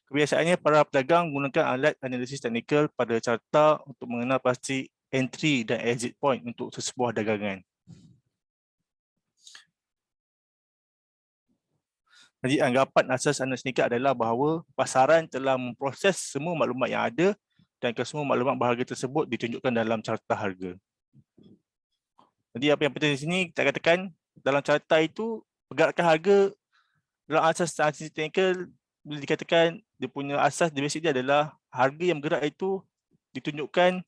Kebiasaannya para pedagang menggunakan alat analisis teknikal pada carta untuk mengenal pasti entry dan exit point untuk sesebuah dagangan. Jadi anggapan asas analisis teknikal adalah bahawa pasaran telah memproses semua maklumat yang ada dan kesemua maklumat berharga tersebut ditunjukkan dalam carta harga. Jadi apa yang penting di sini kita katakan dalam carta itu pergerakan harga dalam asas analisis teknikal boleh dikatakan dia punya asas dia basic dia adalah harga yang bergerak itu ditunjukkan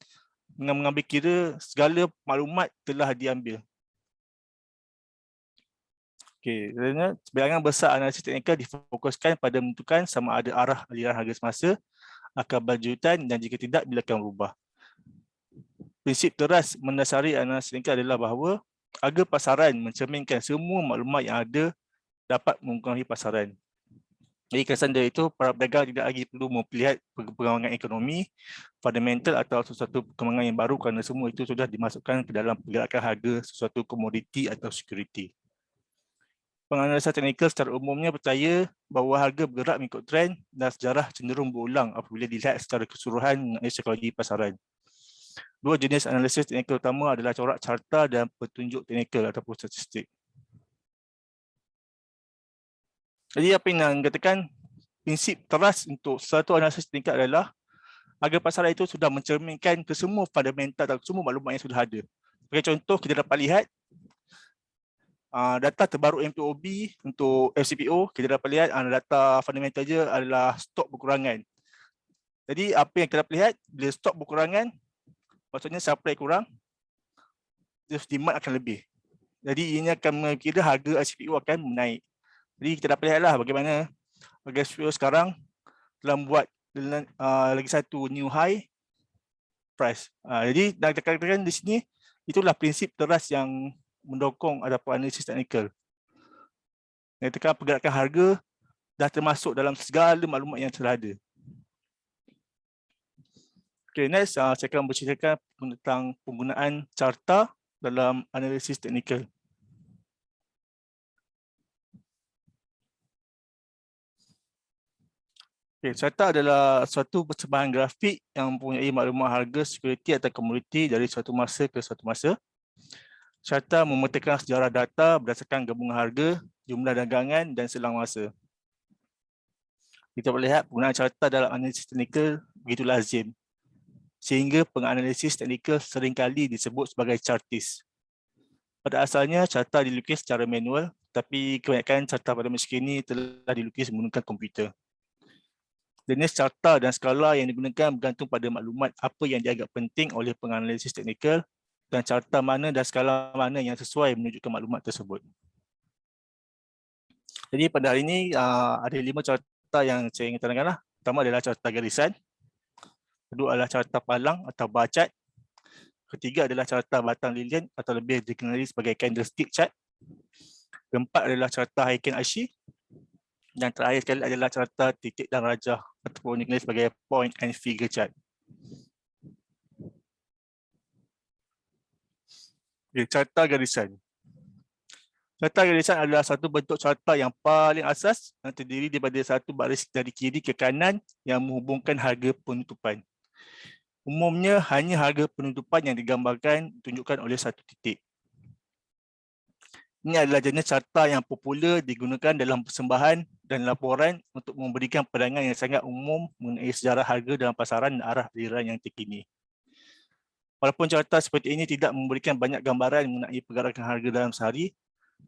dengan mengambil kira segala maklumat telah diambil. Okey, sebahagian besar analisis teknikal difokuskan pada menentukan sama ada arah aliran harga semasa, akar berlanjutan dan jika tidak bila akan berubah. Prinsip teras mendasari analisis teknikal adalah bahawa harga pasaran mencerminkan semua maklumat yang ada dapat mempengaruhi pasaran. Jadi kesan dari itu, para pedagang tidak lagi perlu melihat perkembangan ekonomi, fundamental atau sesuatu perkembangan yang baru kerana semua itu sudah dimasukkan ke dalam pergerakan harga sesuatu komoditi atau security. Penganalisan teknikal secara umumnya percaya bahawa harga bergerak mengikut trend dan sejarah cenderung berulang apabila dilihat secara keseluruhan mengenai psikologi pasaran. Dua jenis analisis teknikal utama adalah corak carta dan petunjuk teknikal ataupun statistik. Jadi apa yang dikatakan prinsip teras untuk satu analisis teknikal adalah harga pasaran itu sudah mencerminkan kesemua fundamental atau semua maklumat yang sudah ada. Sebagai contoh, kita dapat lihat data terbaru MTOB untuk FCPO, kita dapat lihat data fundamental je adalah stok berkurangan. Jadi apa yang kita dapat lihat, bila stok berkurangan, maksudnya supply kurang, demand akan lebih. Jadi ini akan mengira harga FCPO akan menaik. Jadi kita dapat lihatlah bagaimana harga FCPO sekarang telah membuat lagi satu new high price. Jadi nak katakan di sini, itulah prinsip teras yang mendukung ataupun analisis teknikal. Katakan pergerakan harga dah termasuk dalam segala maklumat yang telah ada. Okay, next saya akan berceritakan tentang penggunaan carta dalam analisis teknikal. Okay, carta adalah suatu persembahan grafik yang mempunyai maklumat harga security atau komoditi dari suatu masa ke suatu masa. Carta memetakan sejarah data berdasarkan gabungan harga, jumlah dagangan dan selang masa. Kita boleh lihat penggunaan carta dalam analisis teknikal begitu lazim, sehingga penganalisis teknikal seringkali disebut sebagai chartist. Pada asalnya, carta dilukis secara manual, tapi kebanyakan carta pada masa kini telah dilukis menggunakan komputer. Jenis carta dan skala yang digunakan bergantung pada maklumat apa yang dianggap penting oleh penganalisis teknikal dan carta mana dan skala mana yang sesuai menunjukkan maklumat tersebut. Jadi pada hari ini ada 5 carta yang saya ingin terangkan. Pertama adalah carta garisan. Kedua adalah carta palang atau bar chart. Ketiga adalah carta batang lilian atau lebih dikenali sebagai candlestick chart. Keempat adalah carta Heiken Ashi. Dan terakhir sekali adalah carta titik dan rajah ataupun dikenali sebagai point and figure chart. Okay, carta garisan. Carta garisan adalah satu bentuk carta yang paling asas yang terdiri daripada satu baris dari kiri ke kanan yang menghubungkan harga penutupan. Umumnya hanya harga penutupan yang digambarkan ditunjukkan oleh satu titik. Ini adalah jenis carta yang popular digunakan dalam persembahan dan laporan untuk memberikan pandangan yang sangat umum mengenai sejarah harga dalam pasaran dan arah aliran yang terkini. Walaupun carta seperti ini tidak memberikan banyak gambaran mengenai pergerakan harga dalam sehari,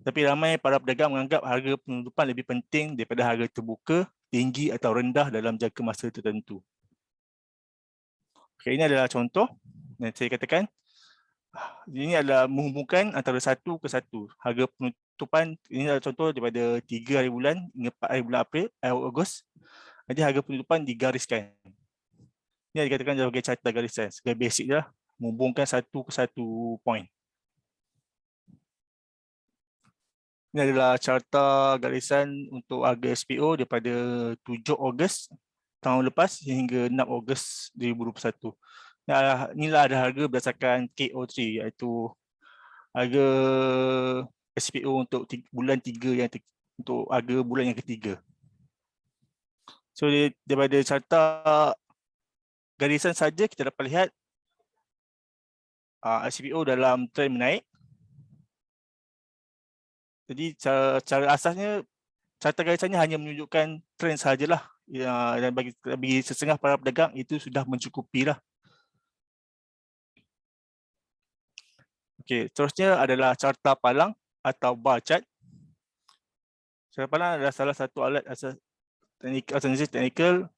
tapi ramai para pedagang menganggap harga penutupan lebih penting daripada harga terbuka, tinggi atau rendah dalam jangka masa tertentu. Okay, ini adalah contoh yang saya katakan. Ini adalah menghubungkan antara satu ke satu. Harga penutupan, ini adalah contoh daripada 3 hari bulan hingga 4 hari bulan Ogos. Jadi harga penutupan digariskan. Ini dikatakan sebagai carta garisan. Sebagai basic dah, menghubungkan satu ke satu point. Ini adalah carta garisan untuk harga SPO daripada 7 Ogos tahun lepas hingga 6 Ogos 2021. Inilah ada harga berdasarkan KO3 iaitu harga SPO untuk bulan 3 yang untuk harga bulan yang ketiga. So daripada carta garisan saja kita dapat lihat RCPO dalam trend menaik. Jadi cara asasnya carta garisannya hanya menunjukkan trend sahajalah. Dan bagi sesengah para pedagang itu sudah mencukupi lah. Okey, seterusnya adalah carta palang atau bar chart. Carta palang adalah salah satu alat asas teknikal.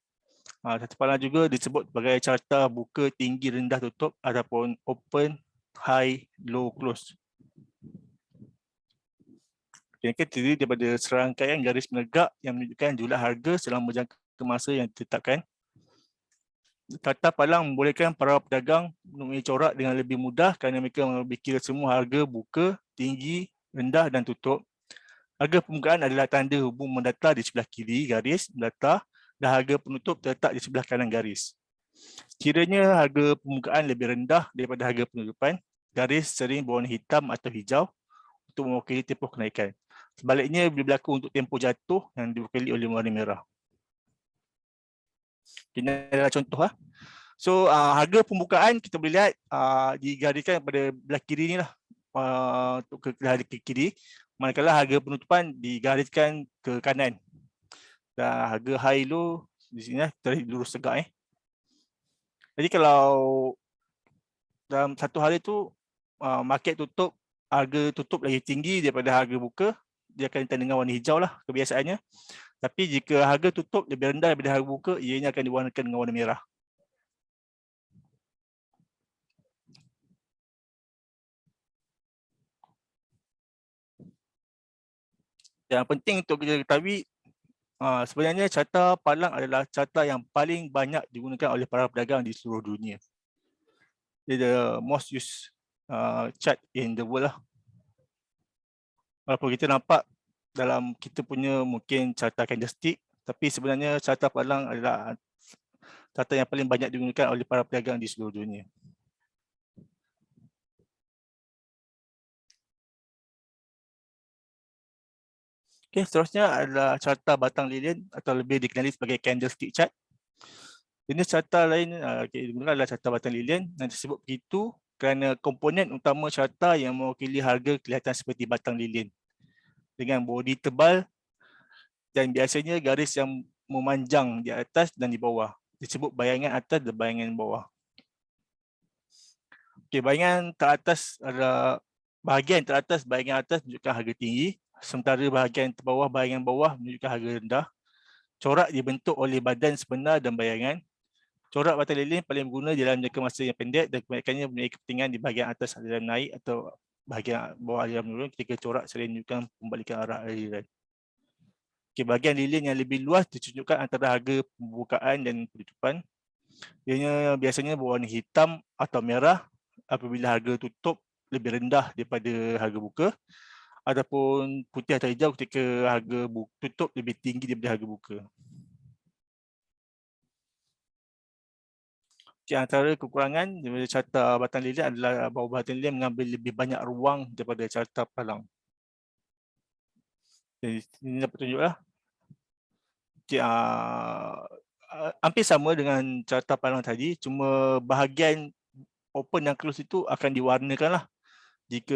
Carta palang juga disebut sebagai carta buka, tinggi, rendah, tutup ataupun open, high, low, close. Yang terdiri daripada serangkaian garis menegak yang menunjukkan jumlah harga selama jangka masa yang ditetapkan. Carta palang membolehkan para pedagang menemui corak dengan lebih mudah kerana mereka memikir semua harga buka, tinggi, rendah dan tutup. Harga permukaan adalah tanda hubung mendatar di sebelah kiri garis mendatar dan harga penutup terletak di sebelah kanan garis. Sekiranya harga permukaan lebih rendah daripada harga penutupan, garis sering berwarna hitam atau hijau untuk mewakili tempoh kenaikan. Sebaliknya, bila berlaku untuk tempoh jatuh yang diwakili oleh warna merah. Ini adalah contoh. So, harga pembukaan kita boleh lihat digariskan pada belah kiri ni lah. Untuk ke kiri. Manakala harga penutupan digariskan ke kanan. Dan harga high low di sini lah, kita lurus tegak. Jadi kalau dalam satu hari tu market tutup, harga tutup lagi tinggi daripada harga buka, dia akan ditanda dengan warna hijau lah kebiasaannya. Tapi jika harga tutup lebih rendah daripada harga buka, ianya akan diwarnakan dengan warna merah. Yang penting untuk kita ketahui, sebenarnya carta palang adalah carta yang paling banyak digunakan oleh para pedagang di seluruh dunia. Dia the most used chart in the world lah. Walaupun kita nampak dalam kita punya mungkin carta candlestick, tapi sebenarnya carta palang adalah carta yang paling banyak digunakan oleh para pedagang di seluruh dunia. Okay, seterusnya adalah carta batang lilin atau lebih dikenali sebagai candlestick chart. Jenis carta lain adalah carta batang lilin yang disebut begitu kerana komponen utama carta yang mewakili harga kelihatan seperti batang lilin dengan bodi tebal dan biasanya garis yang memanjang di atas dan di bawah. Disebut bayangan atas dan bayangan bawah. Okay, bayangan teratas adalah bahagian teratas bayangan atas menunjukkan harga tinggi, sementara bahagian bawah bayangan bawah menunjukkan harga rendah. Corak dibentuk oleh badan sebenar dan bayangan. Corak batang lilin paling berguna dalam jangka masa yang pendek dan kebanyakannya mempunyai kepentingan di bahagian atas aliran naik atau bahagian bawah aliran menurun ketika corak sering menunjukkan pembalikan arah aliran. Okay, bahagian lilin yang lebih luas ditunjukkan antara harga pembukaan dan penutupan. Ianya biasanya berwarna hitam atau merah apabila harga tutup lebih rendah daripada harga buka, ataupun putih atau hijau ketika harga tutup lebih tinggi daripada harga buka. Di antara kekurangan daripada carta batang lilin adalah bahawa batang lilin mengambil lebih banyak ruang daripada carta palang. Jadi ini dapat tunjuklah. Hampir sama dengan carta palang tadi, cuma bahagian open dan close itu akan diwarnakan lah. Jika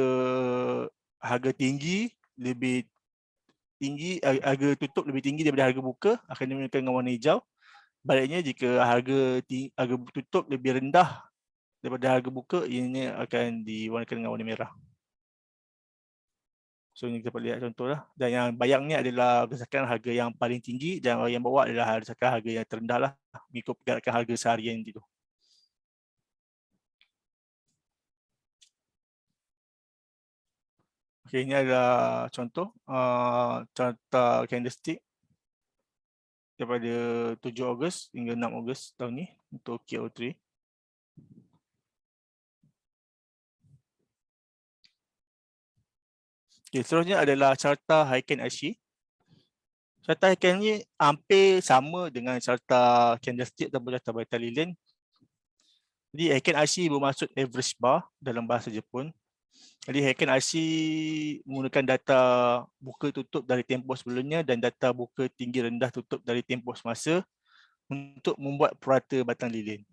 harga tinggi lebih tinggi, harga tutup lebih tinggi daripada harga buka akan diwarnakan dengan warna hijau. Baliknya jika harga tutup lebih rendah daripada harga buka, ianya akan diwarnakan dengan warna merah. So ini kita dapat lihat contohlah. Dan yang bayang ni adalah berdasarkan harga yang paling tinggi dan yang bawah adalah berdasarkan harga yang terendah lah, mengikut pergerakan harga seharian itu. Okay, ini adalah contoh carta candlestick daripada 7 Ogos hingga 6 Ogos tahun ni untuk KO3. Okay, seterusnya adalah carta Heiken Ashi. Carta Heiken ni hampir sama dengan carta candlestick atau carta batang lilin. Jadi Heiken Ashi bermaksud average bar dalam bahasa Jepun. Jadi Hacken IC menggunakan data buka tutup dari tempoh sebelumnya dan data buka tinggi rendah tutup dari tempoh semasa untuk membuat purata batang lilin.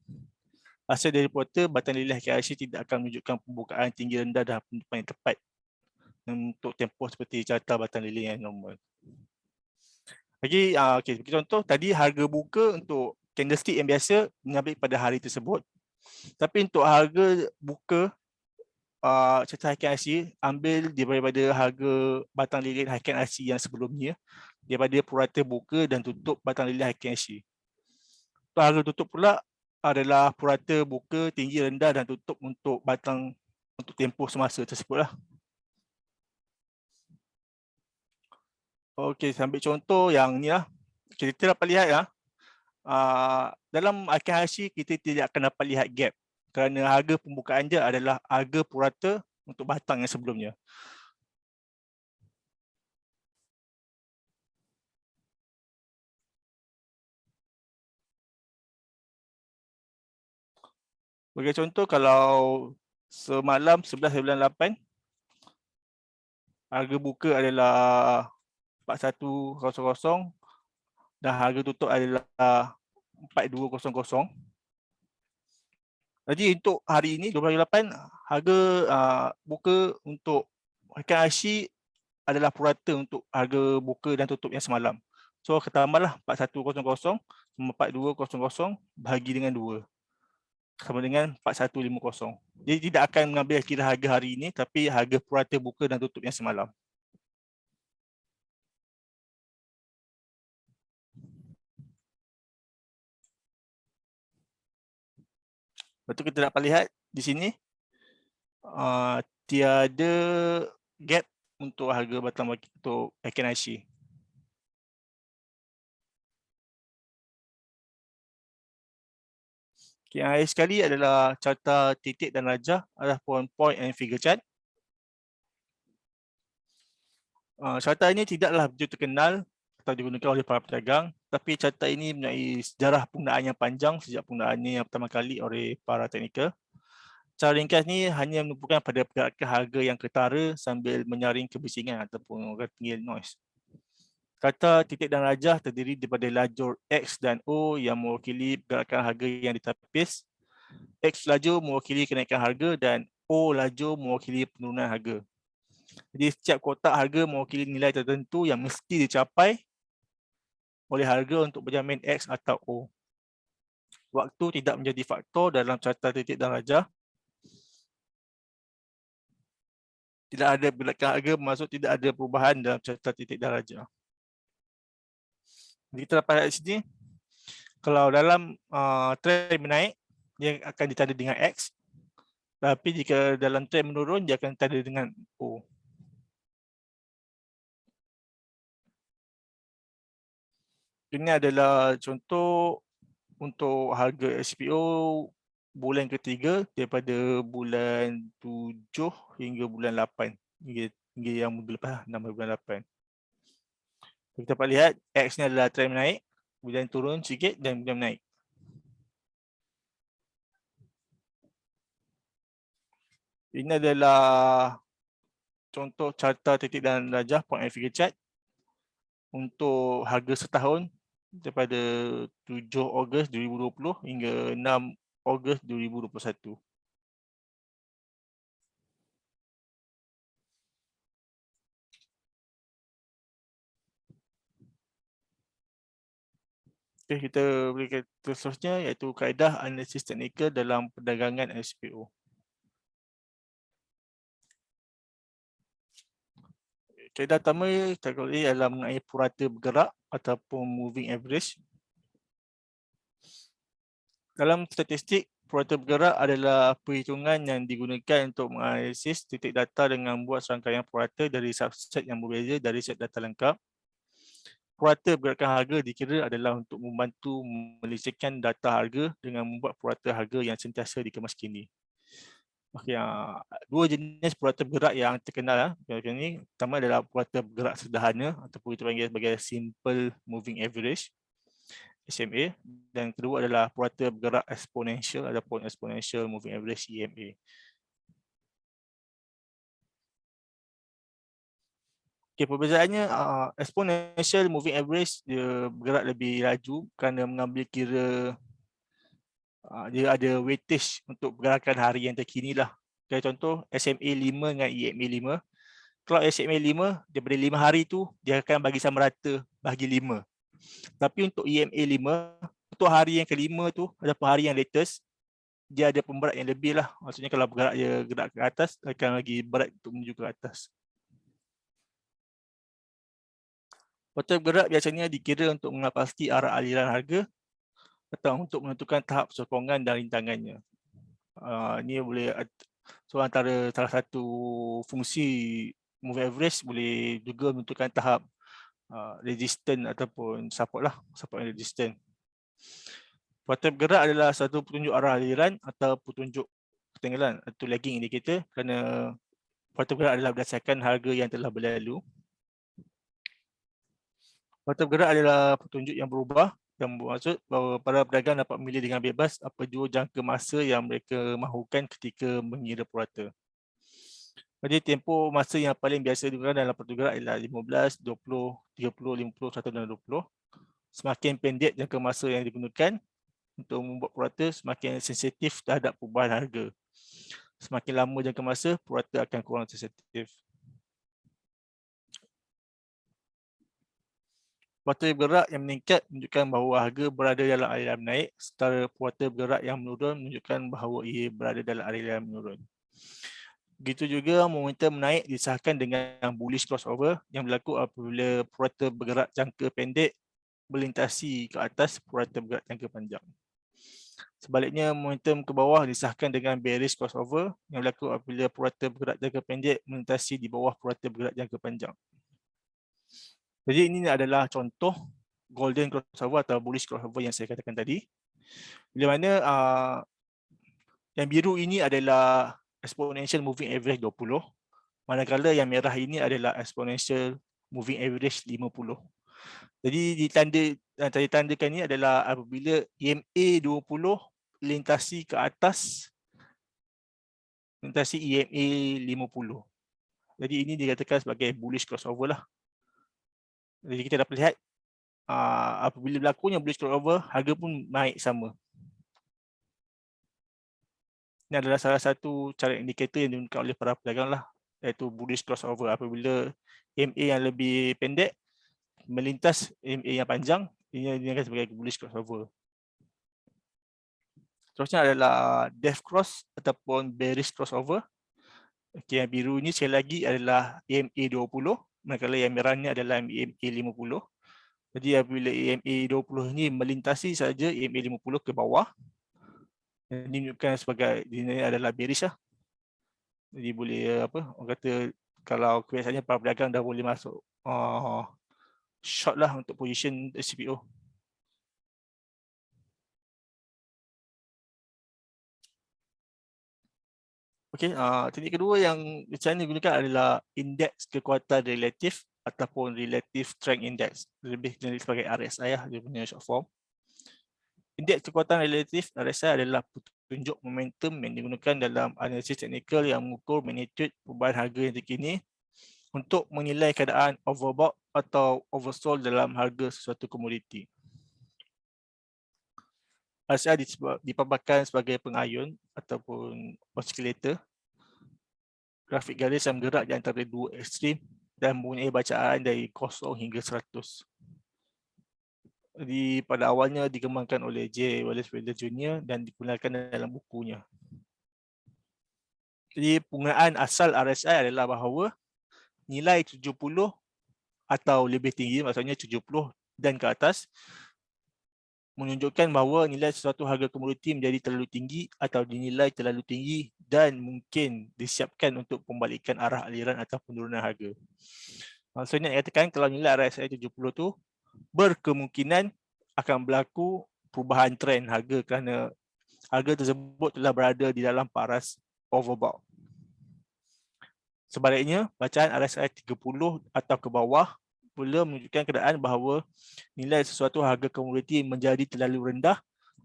Hasil dari purata batang lilin Hacken IC tidak akan menunjukkan pembukaan tinggi rendah dan penutupan yang tepat untuk tempoh seperti carta batang lilin yang normal. Lagi, okay, contoh tadi harga buka untuk candlestick yang biasa mengambil pada hari tersebut. Tapi untuk harga buka carta Hacken IC ambil daripada harga batang lilin Hacken IC yang sebelumnya, daripada purata buka dan tutup batang lilin Hacken IC. Harga tutup pula adalah purata buka tinggi rendah dan tutup untuk batang untuk tempoh semasa tersebut lah. Okey, sambil contoh yang ni lah. Kita dapat lihat ya. Dalam Hacken IC kita tidak akan dapat lihat gap kerana harga pembukaan dia adalah harga purata untuk batang yang sebelumnya. Sebagai contoh, kalau semalam 11.98 harga buka adalah 4100 dan harga tutup adalah 4200. Jadi untuk hari ini 28 harga buka untuk Hacken IC adalah purata untuk harga buka dan tutup yang semalam. So tambahlah 4100 sama 4200 bahagi dengan 2 sama dengan 4150. Jadi tidak akan mengambil kira harga hari ini tapi harga purata buka dan tutup yang semalam. Lepas tu kita dapat lihat di sini tiada gap untuk harga batang untuk Hacken IC. Okay, yang akhir sekali adalah carta titik dan rajah ataupun point and figure chart. Carta ini tidaklah begitu terkenal atau digunakan oleh para pedagang, tapi carta ini mempunyai sejarah penggunaan yang panjang sejak penggunaannya yang pertama kali oleh para teknikal. Cara ringkas ni hanya menunjukkan pada pergerakan harga yang ketara sambil menyaring kebisingan ataupun orang panggil noise. Kata titik dan rajah terdiri daripada lajur X dan O yang mewakili pergerakan harga yang ditapis. X lajur mewakili kenaikan harga dan O lajur mewakili penurunan harga. Jadi setiap kotak harga mewakili nilai tertentu yang mesti dicapai oleh harga untuk berjamin X atau O. Waktu tidak menjadi faktor dalam carta titik dan rajah. Tidak ada pergerakan harga bermaksud tidak ada perubahan dalam carta titik dan rajah. Jadi kita dapat lihat di sini, kalau dalam trend menaik, dia akan ditanda dengan X. Tapi jika dalam trend menurun, dia akan ditanda dengan O. Ini adalah contoh untuk harga SPO bulan ketiga daripada bulan 7 hingga bulan 8. Hingga yang bulan lepas, 6 bulan 8. Kita dapat lihat X ni adalah trend menaik, kemudian turun sikit dan kemudian menaik. Ini adalah contoh carta titik dan rajah point and figure chart untuk harga setahun daripada 7 Ogos 2020 hingga 6 Ogos 2021. Okay, kita boleh ke seterusnya iaitu kaedah analisis teknikal dalam perdagangan SPO. Kaedah pertama kita adalah mengenai purata bergerak ataupun moving average. Dalam statistik, purata bergerak adalah perhitungan yang digunakan untuk menganalisis titik data dengan membuat serangkaian purata dari subset yang berbeza dari set data lengkap. Purata pergerakan harga dikira adalah untuk membantu melistrikkan data harga dengan membuat purata harga yang sentiasa dikemas kini. Okay, dua jenis purata bergerak yang terkenal ini. Pertama adalah purata bergerak sederhana ataupun kita panggil sebagai simple moving average SMA, dan kedua adalah purata bergerak eksponensial ataupun exponential moving average EMA. Okay, perbezaannya exponential moving average dia bergerak lebih laju kerana mengambil kira dia ada weightage untuk pergerakan hari yang terkini lah. Okay, contoh SMA 5 dengan EMA 5. Kalau SMA 5 daripada 5 hari tu dia akan bagi sama rata bagi 5. Tapi untuk EMA 5 untuk hari yang kelima tu ataupun hari yang latest dia ada pemberat yang lebih lah. Maksudnya kalau bergerak dia gerak ke atas akan lagi berat untuk menuju ke atas. Kuartal bergerak biasanya dikira untuk mengenal arah aliran harga atau untuk menentukan tahap sokongan dan rintangannya. Ini boleh antara salah satu fungsi moving average boleh juga menentukan tahap resistance ataupun support lah, support and resistance. Kuartal bergerak adalah satu petunjuk arah aliran atau petunjuk ketinggalan atau lagging indicator kerana kuartal bergerak adalah berdasarkan harga yang telah berlalu. Kuartal bergerak adalah petunjuk yang berubah yang bermaksud bahawa para pedagang dapat memilih dengan bebas apa jua jangka masa yang mereka mahukan ketika mengira purata. Jadi tempoh masa yang paling biasa digunakan dalam kuartal bergerak ialah 15, 20, 30, 50, 100 dan 20. Semakin pendek jangka masa yang digunakan untuk membuat purata, semakin sensitif terhadap perubahan harga. Semakin lama jangka masa, purata akan kurang sensitif. Kuartal bergerak yang meningkat menunjukkan bahawa harga berada dalam aliran naik, sementara kuartal bergerak yang menurun menunjukkan bahawa ia berada dalam aliran menurun. Begitu juga momentum naik disahkan dengan bullish crossover yang berlaku apabila kuartal bergerak jangka pendek melintasi ke atas kuartal bergerak jangka panjang. Sebaliknya, momentum ke bawah disahkan dengan bearish crossover yang berlaku apabila kuartal bergerak jangka pendek melintasi di bawah kuartal bergerak jangka panjang. Jadi ini adalah contoh golden crossover atau bullish crossover yang saya katakan tadi. Bila mana yang biru ini adalah exponential moving average 20, manakala yang merah ini adalah exponential moving average 50. Jadi ditandakan ini adalah apabila EMA 20 lintasi ke atas lintasi EMA 50. Jadi ini dikatakan sebagai bullish crossover lah. Jadi kita dapat lihat apabila berlakunya bullish crossover, harga pun naik sama. Ini adalah salah satu cara indikator yang digunakan oleh para pedagang lah, iaitu bullish crossover. Apabila EMA yang lebih pendek melintas EMA yang panjang, ini dinamakan sebagai bullish crossover. Seterusnya adalah death cross ataupun bearish crossover. Okay, yang biru ni sekali lagi adalah EMA 20, manakala yang merah ni adalah EMA 50. Jadi apabila EMA 20 ni melintasi saja EMA 50 ke bawah, ini menunjukkan sebagai ini adalah bearish lah. Jadi boleh orang kata kalau biasanya para pedagang dah boleh masuk short lah untuk position CPO. Okey, teknik kedua yang biasanya digunakan adalah indeks kekuatan relatif ataupun relative strength index, lebih dikenali sebagai RSI lah, dia punya short form. Indeks kekuatan relatif RSI adalah petunjuk momentum yang digunakan dalam analisis teknikal yang mengukur magnitude perubahan harga yang terkini untuk menilai keadaan overbought atau oversold dalam harga sesuatu komoditi. RSI dipaparkan sebagai pengayun ataupun oscillator, grafik garis yang bergerak di antara dua ekstrim dan mempunyai bacaan dari 0 hingga 100. Jadi pada awalnya dikembangkan oleh J. Wallace Waddell Jr. dan digunakan dalam bukunya. Jadi penggunaan asal RSI adalah bahawa nilai 70 atau lebih tinggi, maksudnya 70 dan ke atas, menunjukkan bahawa nilai sesuatu harga komoditi menjadi terlalu tinggi atau dinilai terlalu tinggi dan mungkin disiapkan untuk pembalikan arah aliran atau penurunan harga. Maksudnya katakan kalau nilai RSI 70 tu berkemungkinan akan berlaku perubahan trend harga kerana harga tersebut telah berada di dalam paras overbought. Sebaliknya, bacaan RSI 30 atau ke bawah pula menunjukkan keadaan bahawa nilai sesuatu harga komoditi menjadi terlalu rendah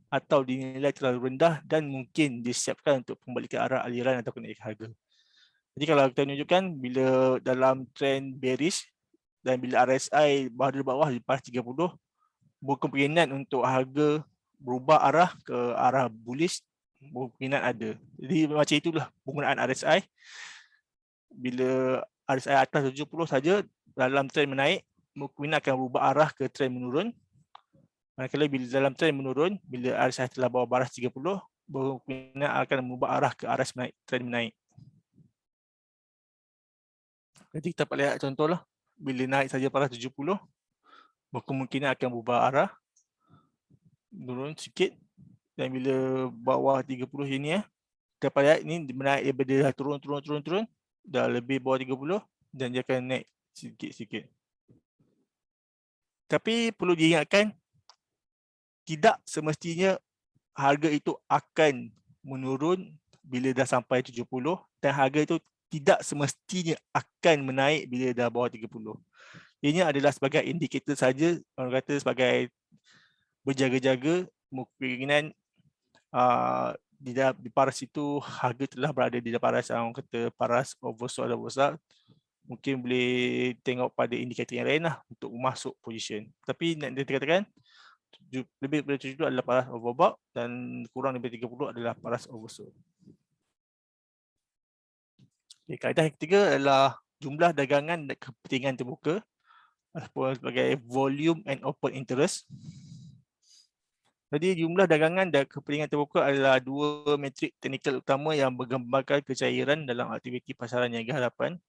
atau dinilai terlalu rendah dan mungkin disiapkan untuk pembalikan arah aliran atau kenaikan harga. Jadi kalau kita tunjukkan bila dalam trend bearish, dan bila RSI berada di bawah di paras 30, berkemungkinan untuk harga berubah arah ke arah bullish, berkemungkinan ada. Jadi macam itulah penggunaan RSI. Bila RSI atas 70 saja dalam trend menaik, berkemungkinan akan berubah arah ke trend menurun. Manakala bila dalam trend menurun, bila RSI telah bawah baras 30, berkemungkinan akan mengubah arah ke arah menaik, trend menaik. Jadi kita dapat lihat contohlah, bila naik saja paras 70, berkemungkinan akan berubah arah, turun sikit, dan bila bawah 30 ini kita dapat lihat ini menaik daripada dah turun, dah lebih bawah 30 dan dia akan naik sikit-sikit. Tapi perlu diingatkan, tidak semestinya harga itu akan menurun bila dah sampai 70 dan harga itu tidak semestinya akan menaik bila dah bawah 30. Ini adalah sebagai indikator saja, orang kata sebagai berjaga-jaga, kemungkinan di paras itu harga telah berada di paras, orang kata paras oversold atau oversold. Mungkin boleh tengok pada indikator yang lain lah untuk masuk position. Tapi nak dikatakan lebih daripada 70 adalah paras overbought dan kurang daripada 30 adalah paras oversold. Okay, kaedah yang ketiga adalah jumlah dagangan dan kepentingan terbuka ataupun sebagai volume and open interest. Jadi jumlah dagangan dan kepentingan terbuka adalah dua metrik teknikal utama yang menggambarkan kecairan dalam aktiviti pasaran niaga harapan.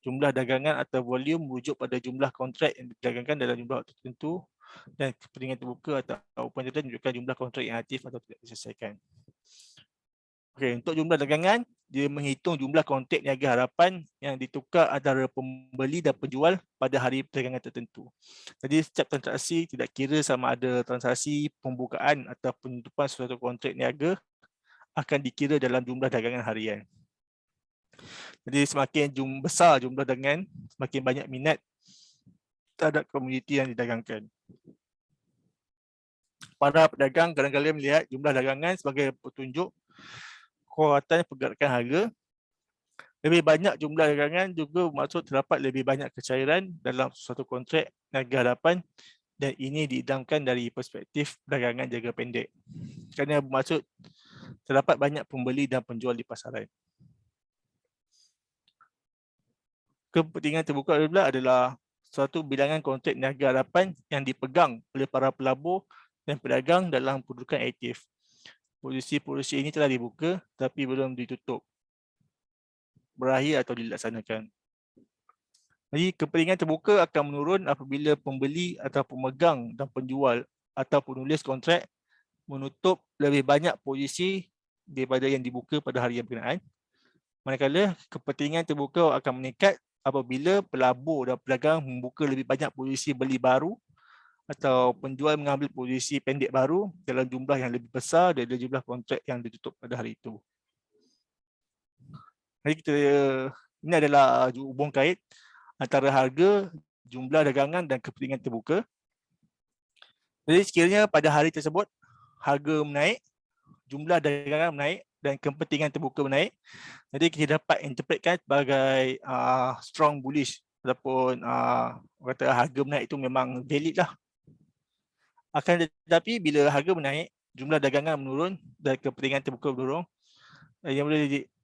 Jumlah dagangan atau volume merujuk pada jumlah kontrak yang didagangkan dalam jumlah waktu tertentu, dan kepentingan terbuka atau open interest menunjukkan jumlah kontrak yang aktif atau tidak diselesaikan. Okey, untuk jumlah dagangan, dia menghitung jumlah kontrak niaga harapan yang ditukar antara pembeli dan penjual pada hari perdagangan tertentu. Jadi setiap transaksi, tidak kira sama ada transaksi pembukaan atau penutupan suatu kontrak niaga, akan dikira dalam jumlah dagangan harian. Jadi semakin besar jumlah dagangan, semakin banyak minat terhadap komoditi yang didagangkan. Para pedagang kadang-kadang melihat jumlah dagangan sebagai petunjuk kekuatan pergerakan harga. Lebih banyak jumlah dagangan juga bermaksud terdapat lebih banyak kecairan dalam suatu kontrak niaga harapan, dan ini diidamkan dari perspektif dagangan jangka pendek. Kerana bermaksud terdapat banyak pembeli dan penjual di pasaran. Kepentingan terbuka pula adalah suatu bilangan kontrak niaga harapan yang dipegang oleh para pelabur dan pedagang dalam kedudukan aktif. Posisi-posisi ini telah dibuka tapi belum ditutup, berakhir atau dilaksanakan. Jadi kepentingan terbuka akan menurun apabila pembeli atau pemegang dan penjual atau penulis kontrak menutup lebih banyak posisi daripada yang dibuka pada hari yang berkenaan. Manakala kepentingan terbuka akan meningkat apabila pelabur dan pedagang membuka lebih banyak posisi beli baru atau penjual mengambil posisi pendek baru dalam jumlah yang lebih besar daripada jumlah kontrak yang ditutup pada hari itu. Jadi ini adalah hubung kait antara harga, jumlah dagangan dan kepentingan terbuka. Jadi sekiranya pada hari tersebut harga menaik, jumlah dagangan menaik dan kepentingan terbuka menaik, jadi kita dapat interpretkan sebagai strong bullish ataupun kata harga menaik itu memang valid lah. Akan tetapi bila harga menaik, jumlah dagangan menurun dan kepentingan terbuka menurun, yang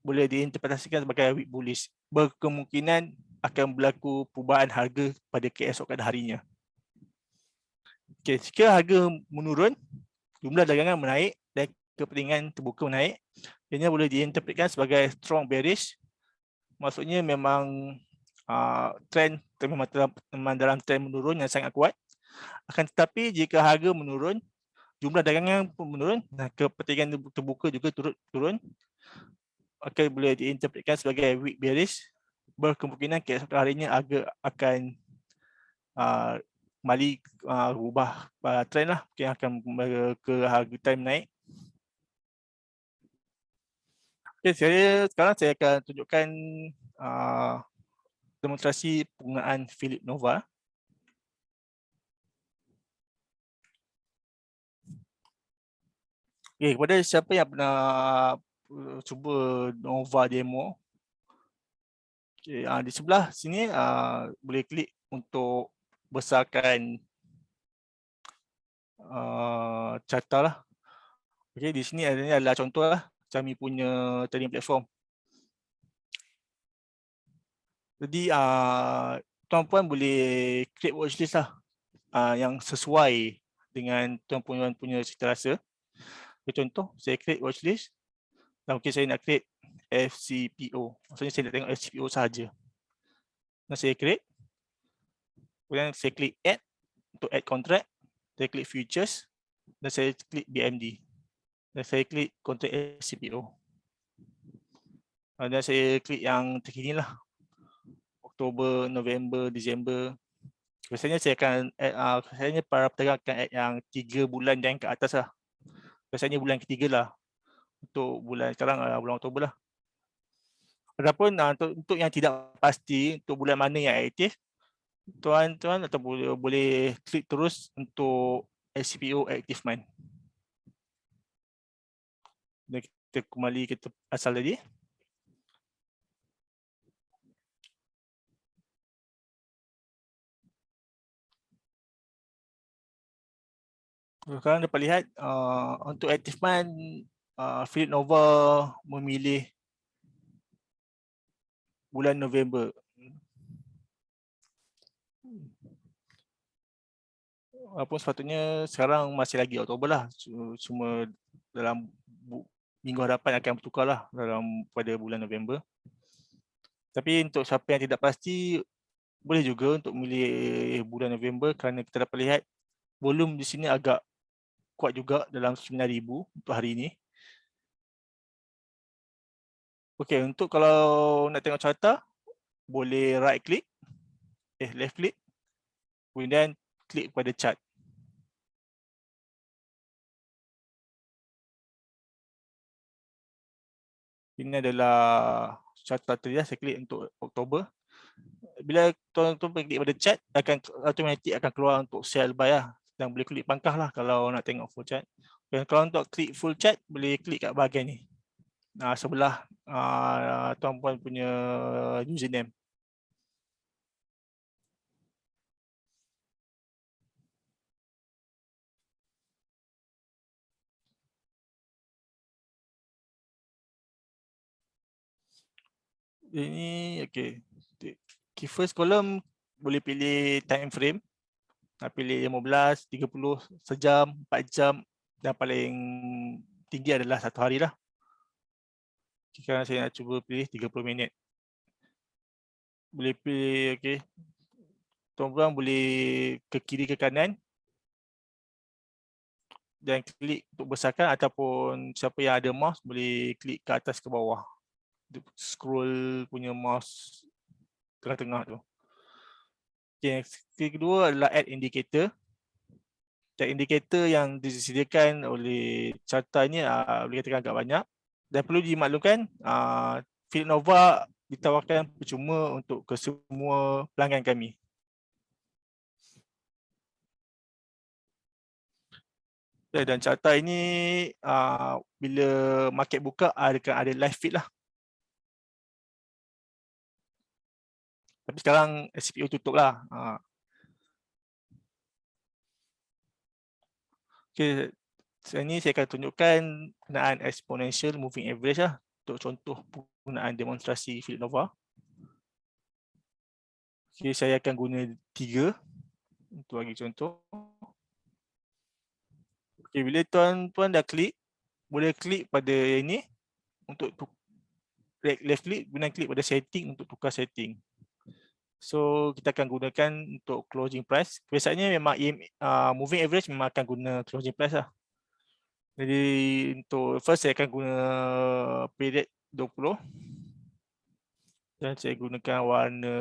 boleh diinterpretasikan sebagai weak bullish. Berkemungkinan akan berlaku perubahan harga pada keesokan harinya. Okay, jika harga menurun, jumlah dagangan menaik dan kepentingan terbuka menaik, ini boleh diinterpretkan sebagai strong bearish. Maksudnya memang trend memang dalam trend menurun yang sangat kuat. Akan tetapi jika harga menurun, jumlah dagangan pun menurun dan kepentingan terbuka juga turun, akan boleh diinterpretkan sebagai weak bearish. Berkemungkinan keesokan harinya harga akan kembali ubah trend lah, mungkin akan ke harga time naik. Okay, sekarang saya akan tunjukkan demonstrasi penggunaan Philip Nova. Okay, kepada siapa yang pernah cuba Nova demo, okay, di sebelah sini boleh klik untuk besarkan carta lah. Okay, di sini adalah contoh lah kami punya trading platform. Jadi tuan-puan boleh create watchlist lah yang sesuai dengan tuan-puan punya cita rasa. Contoh, saya create watchlist dan mungkin saya nak create FCPO. Maksudnya saya nak tengok FCPO sahaja. Dan saya create. Kemudian saya klik add untuk add contract. Saya klik futures dan saya klik BMD. Dan saya klik contract FCPO. Dan saya klik yang terkini lah. Oktober, November, Disember. Biasanya saya akan add, biasanya para pedagang akan add yang 3 bulan dan ke atas lah. Biasanya bulan ketiga lah. Untuk bulan sekarang bulan Oktober lah. Adapun untuk yang tidak pasti, untuk bulan mana yang aktif, tuan-tuan atau boleh klik terus untuk SCPO Active Month. Dan kita kembali ke asal tadi. Sekarang dapat lihat untuk Active Month, Philip Nova memilih bulan November. Walaupun sepatutnya sekarang masih lagi Oktober lah. Cuma dalam minggu hadapan akan bertukar lah pada bulan November. Tapi untuk siapa yang tidak pasti, boleh juga untuk memilih bulan November kerana kita dapat lihat volume di sini agak kuat juga dalam 9,000 untuk hari ini. Okey, untuk kalau nak tengok carta, boleh right click, left click, kemudian klik pada chart. Ini adalah carta tadi, saya klik untuk Oktober. Bila tuan-tuan klik pada chart, akan automatik akan keluar untuk sell buy lah. Dan boleh klik pangkah lah kalau nak tengok full chart. Dan kalau untuk klik full chart, boleh klik kat bahagian ni. Sebelah tuan-puan punya username. Ini okey. Key first column boleh pilih time frame. Nak pilih 15, 30, sejam, 4 jam dan paling tinggi adalah 1 hari lah. Sekarang saya nak cuba pilih 30 minit. Boleh pilih, okey. Tuan-tuan boleh ke kiri ke kanan dan klik untuk besarkan, ataupun siapa yang ada mouse boleh klik ke atas ke bawah. Scroll punya mouse tengah-tengah tu. Okay, yang kedua adalah add indicator. Add indicator yang disediakan oleh carta ni boleh katakan agak banyak. Dan perlu dimaklumkan, Philip Nova ditawarkan percuma untuk ke semua pelanggan kami. Dan carta ini bila market buka akan ada live feed lah. Tapi sekarang SCPO tutup lah. Okay, sekarang ni saya akan tunjukkan penggunaan exponential moving average lah untuk contoh penggunaan demonstrasi Philip Nova. Okay, saya akan guna 3 untuk bagi contoh. Okay, bila tuan-tuan dah klik, boleh klik pada ini untuk left click, kemudian klik pada setting untuk tukar setting. So kita akan gunakan untuk closing price. Biasanya memang moving average memang akan guna closing price lah. Jadi untuk first saya akan guna period 20 dan saya gunakan warna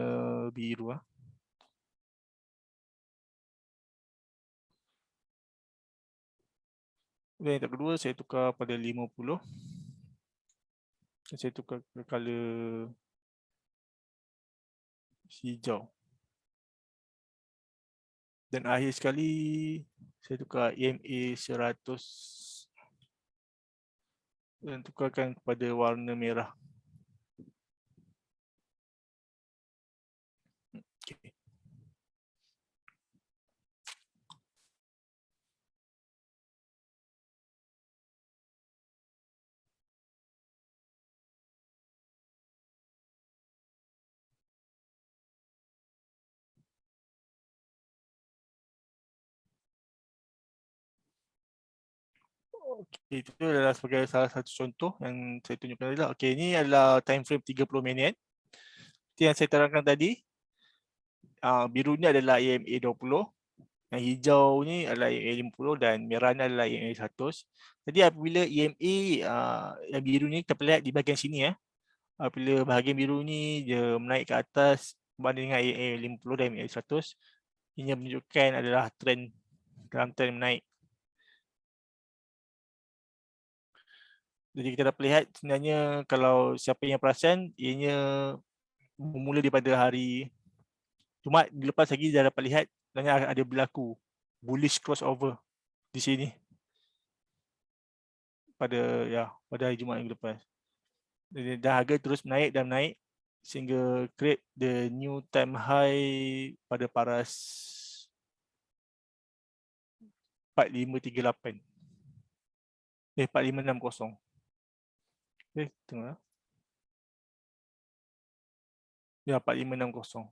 biru lah. Dan yang kedua saya tukar pada 50. Dan saya tukar ke color hijau. Dan akhir sekali saya tukar EMA 100 dan tukarkan kepada warna merah. Okay. Okay, itu adalah sebagai salah satu contoh yang saya tunjukkan tadi lah. Okey, ini adalah time frame 30 minit. Itu yang saya terangkan tadi. Biru ni adalah EMA 20, yang hijau ni adalah EMA 50 dan merah ni adalah EMA 100. Jadi apabila EMA yang biru ni kita lihat di bahagian sini ya. Apabila bahagian biru ni dia menaik ke atas berbanding dengan EMA 50 dan EMA 100, ini menunjukkan adalah trend dalam trend menaik. Jadi kita dapat lihat sebenarnya kalau siapa yang perasan, ianya bermula daripada hari Jumaat lepas lagi dah dapat lihat sebenarnya ada berlaku bullish crossover di sini pada hari Jumaat minggu lepas. Dan harga terus menaik dan menaik sehingga create the new time high pada paras 4538. 4560. Tengok. Ya, 4560.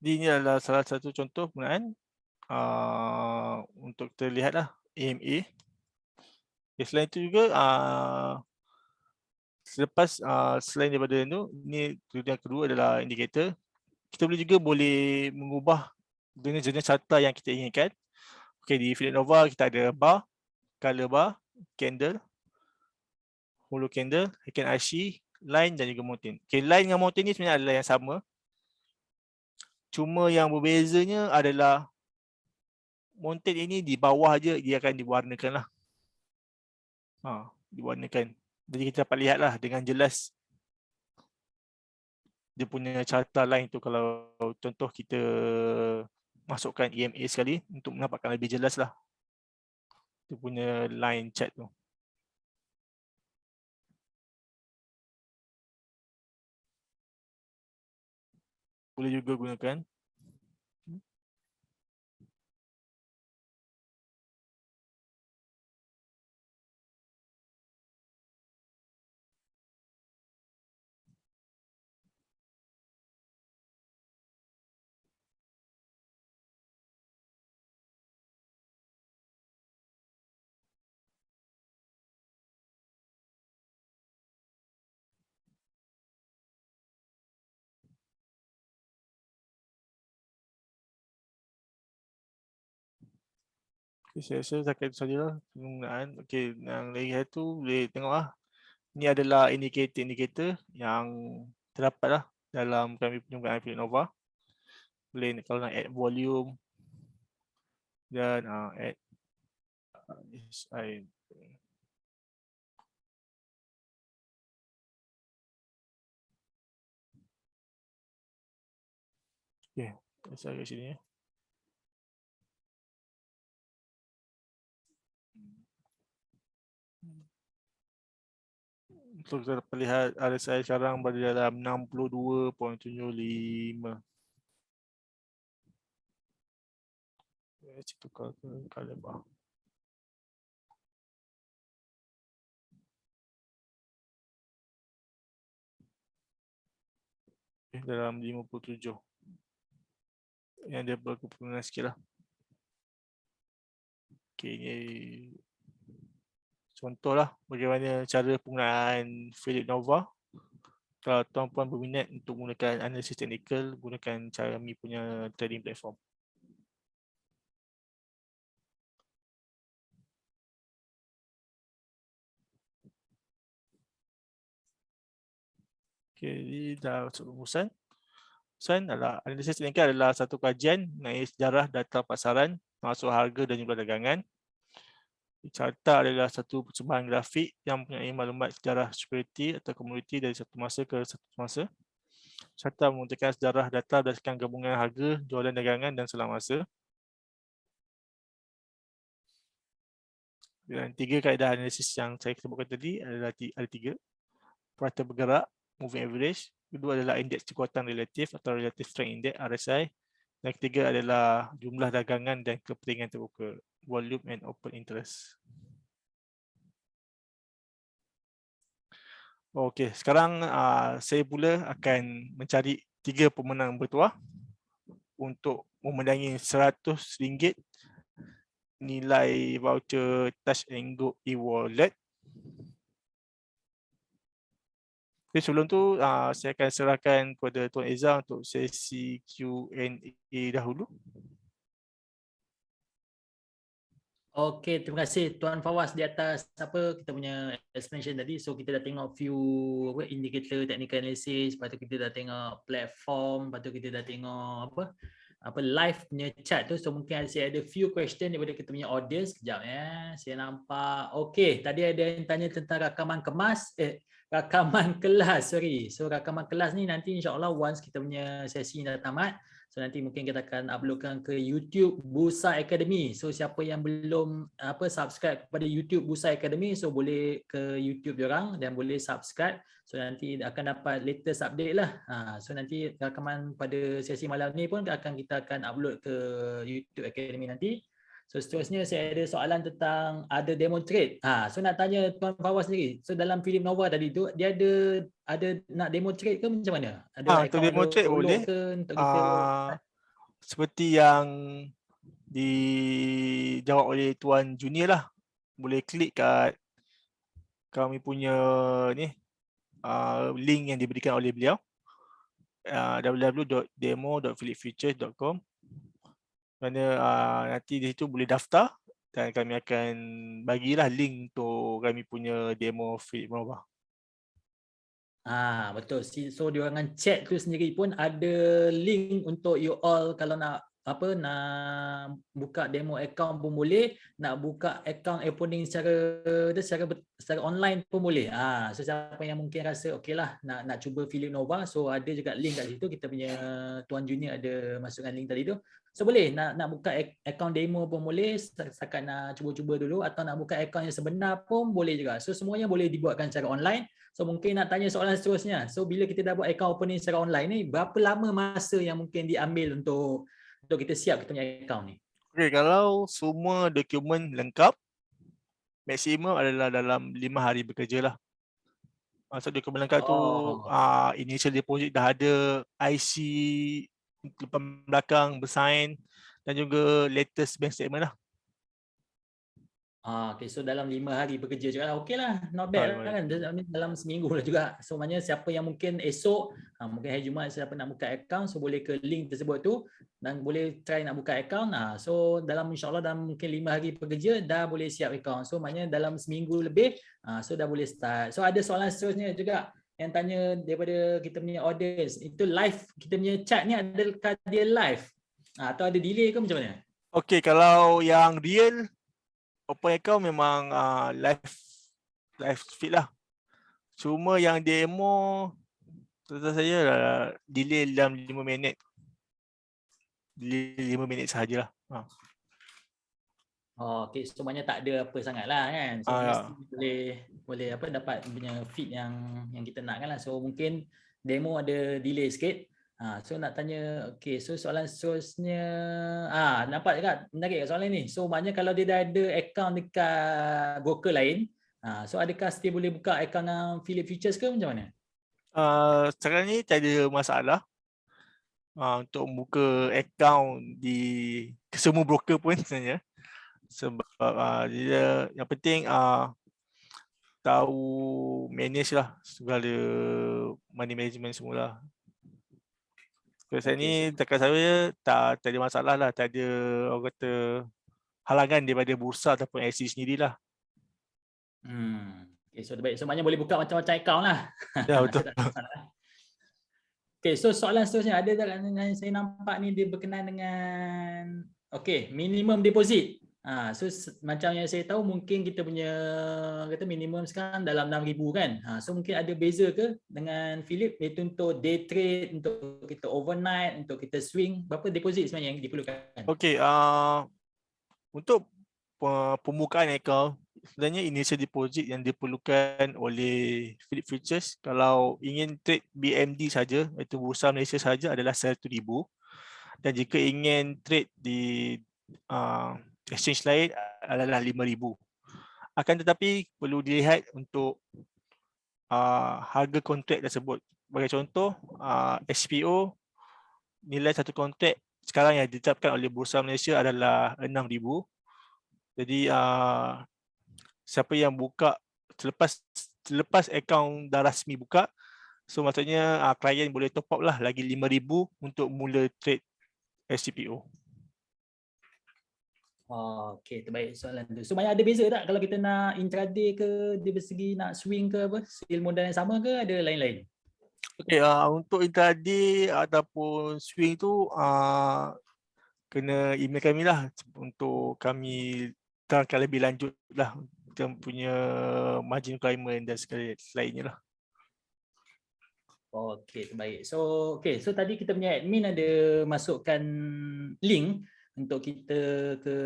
Jadi ini adalah salah satu contoh penggunaan untuk kita lihatlah EMA. Okay, selain itu juga selain daripada itu, ini yang kedua adalah indikator. Kita boleh mengubah jenis carta yang kita inginkan. Okay, di Philip Nova kita ada bar, color bar, candle, hollow candle, Heiken Ashi, line dan juga mountain. Okay, line dengan mountain ni sebenarnya adalah yang sama. Cuma yang berbezanya adalah mountain ini di bawah aja dia akan diwarnakan lah. Diwarnakan. Jadi kita dapat lihatlah dengan jelas dia punya carta line tu kalau contoh kita masukkan EMA sekali untuk menampakkan lebih jelas lah dia punya line chart tu. Boleh juga gunakan. Okay, saya rasa setakat itu sajalah penggunaan. Okay, yang lagi satu boleh tengok lah. Ini adalah indikator-indikator yang terdapat lah dalam kami penggunaan Philip Nova. Boleh kalau nak add volume dan add SI. Okay, saya kat sini ya. Untuk kita dapat lihat RSI sekarang berada dalam 62.75. Saya tukar ke color bar. Okay, dalam 57. Yang dia berkepentingan sikit lah. Okay, ini contohlah bagaimana cara penggunaan Philip Nova. Kalau tuan-puan berminat untuk menggunakan analisis teknikal, gunakan cara kami punya trading platform. Okay, jadi dah rumusan. Adalah analisis teknikal adalah satu kajian mengenai sejarah data pasaran, masuk harga dan jumlah dagangan. Carta adalah satu percubaan grafik yang mempunyai maklumat sejarah security atau komoditi dari satu masa ke satu masa. Carta membuktikan sejarah data berdasarkan gabungan harga, jualan dagangan dan selang masa. Dan tiga kaedah analisis yang saya sebutkan tadi adalah ada tiga. Perata bergerak, moving average. Kedua adalah indeks kekuatan relatif atau relative strength index, RSI. Dan ketiga adalah jumlah dagangan dan kepentingan terbuka, volume and open interest. Okey, sekarang saya pula akan mencari tiga pemenang bertuah. untuk memenangi RM100 nilai voucher Touch and Go e-wallet. Jadi sebelum tu saya akan serahkan kepada Tuan Eza untuk sesi Q&A dahulu. Okey, terima kasih Tuan Fawaz di atas apa kita punya explanation tadi. So kita dah tengok few indicator technical analysis, lepas tu kita dah tengok platform, lepas tu kita dah tengok apa live punya chat tu. So mungkin saya ada few question daripada kita punya audience. Kejap ya. Saya nampak. Okey, tadi ada yang tanya tentang rakaman rakaman kelas, sorry. So rakaman kelas ni nanti insya-Allah once kita punya sesi dah tamat, so nanti mungkin kita akan uploadkan ke YouTube Bursa Academy. So siapa yang belum subscribe kepada YouTube Bursa Academy, so boleh ke YouTube diorang dan boleh subscribe. So nanti akan dapat latest update lah. So nanti rakaman pada sesi malam ni pun kita akan upload ke YouTube Academy nanti. So seterusnya saya ada soalan tentang ada demo trade. So nak tanya Tuan Fawaz sendiri. So dalam Philip Nova tadi tu dia ada nak demo trade ke macam mana? Ada Untuk akaun demo trade boleh. ke untuk kita Seperti yang dijawab oleh Tuan Junior lah. Boleh klik kat kami punya ni link yang diberikan oleh beliau, www.demo.philipfutures.com, mana nanti di situ boleh daftar dan kami akan bagilah link untuk kami punya demo Philip Nova. Betul. So diorang chat tu sendiri pun ada link untuk you all kalau nak nak buka demo account pun boleh, nak buka account opening secara online pun boleh. So siapa yang mungkin rasa okeylah nak cuba Philip Nova, so ada juga link kat situ. Kita punya Tuan Junior ada masukkan link tadi tu. So boleh nak buka account demo pun boleh, setakat nak cuba-cuba dulu, atau nak buka account yang sebenar pun boleh juga. So semuanya boleh dibuatkan secara online. So mungkin nak tanya soalan seterusnya. So bila kita dah buat account opening secara online ni, berapa lama masa yang mungkin diambil untuk kita siap kita punya account ni? Okay, kalau semua dokumen lengkap, maksimum adalah dalam 5 hari bekerja lah. Maksud dokumen lengkap tu initial deposit dah ada, IC depan belakang bersign dan juga latest bank statement lah. Okay, so dalam 5 hari bekerja juga lah. Okay lah, not bad lah kan. Dalam seminggu lah juga. So maknanya siapa yang mungkin esok, mungkin hari Jumaat siapa nak buka account, so boleh ke link tersebut tu dan boleh try nak buka account. So dalam insyaAllah dalam mungkin 5 hari bekerja dah boleh siap account. So maknanya dalam seminggu lebih, so dah boleh start. So ada soalan seterusnya juga yang tanya daripada kita punya audience. Itu live, kita punya chat ni adakah dia live? Atau ada delay ke macam mana? Okay, kalau yang real open account memang live feed lah. Cuma yang demo kata saya delay dalam 5 minit. Delay 5 minit sahajalah. Okay, so maknanya tak ada apa sangat lah kan. So mesti boleh dapat punya feed yang kita nak kan lah. So mungkin demo ada delay sikit. So nak tanya, okay, so soalan seterusnya, nampak juga menarik soalan ni. So maknanya kalau dia dah ada account dekat broker lain, so adakah still boleh buka account dengan Philip Futures ke macam mana? Sekarang ni tak ada masalah untuk membuka account di semua broker pun sebenarnya. Sebab dia yang penting tahu manage lah segala money management semula. Saya ni dekat saya tak ada masalah lah, tak ada orang kata halangan daripada bursa ataupun IC sendirilah. Okay, so baik. So maknanya boleh buka macam-macam account lah. Ya, betul. Okay, so soalan seterusnya ada yang saya nampak ni dia berkenaan dengan minimum deposit. So macam yang saya tahu mungkin kita punya kata minimum sekarang dalam 6,000 kan. So mungkin ada beza ke dengan Philip, iaitu untuk day trade, untuk kita overnight, untuk kita swing, berapa deposit sebenarnya yang diperlukan? Okay, untuk pembukaan account sebenarnya initial deposit yang diperlukan oleh Philip Futures kalau ingin trade BMD saja, iaitu Bursa Malaysia saja, adalah 100,000, dan jika ingin trade di exchange lain adalah 5,000. Akan tetapi perlu dilihat untuk harga kontrak tersebut. Sebagai contoh, SPO nilai satu kontrak sekarang yang ditetapkan oleh Bursa Malaysia adalah 6,000. Jadi siapa yang buka selepas akaun dah rasmi buka, so maksudnya klien boleh top up lah lagi 5,000 untuk mula trade SCPO. Okey, terbaik soalan tu. So banyak ada beza tak kalau kita nak intraday ke dari segi nak swing ke apa? Ilmu modal yang sama ke ada lain-lain? Okay, untuk intraday ataupun swing tu kena email kami lah untuk kami terangkan lebih lanjut lah kita punya margin requirement dan segala lainnya lah. Okey, terbaik. So tadi kita punya admin ada masukkan link untuk kita ke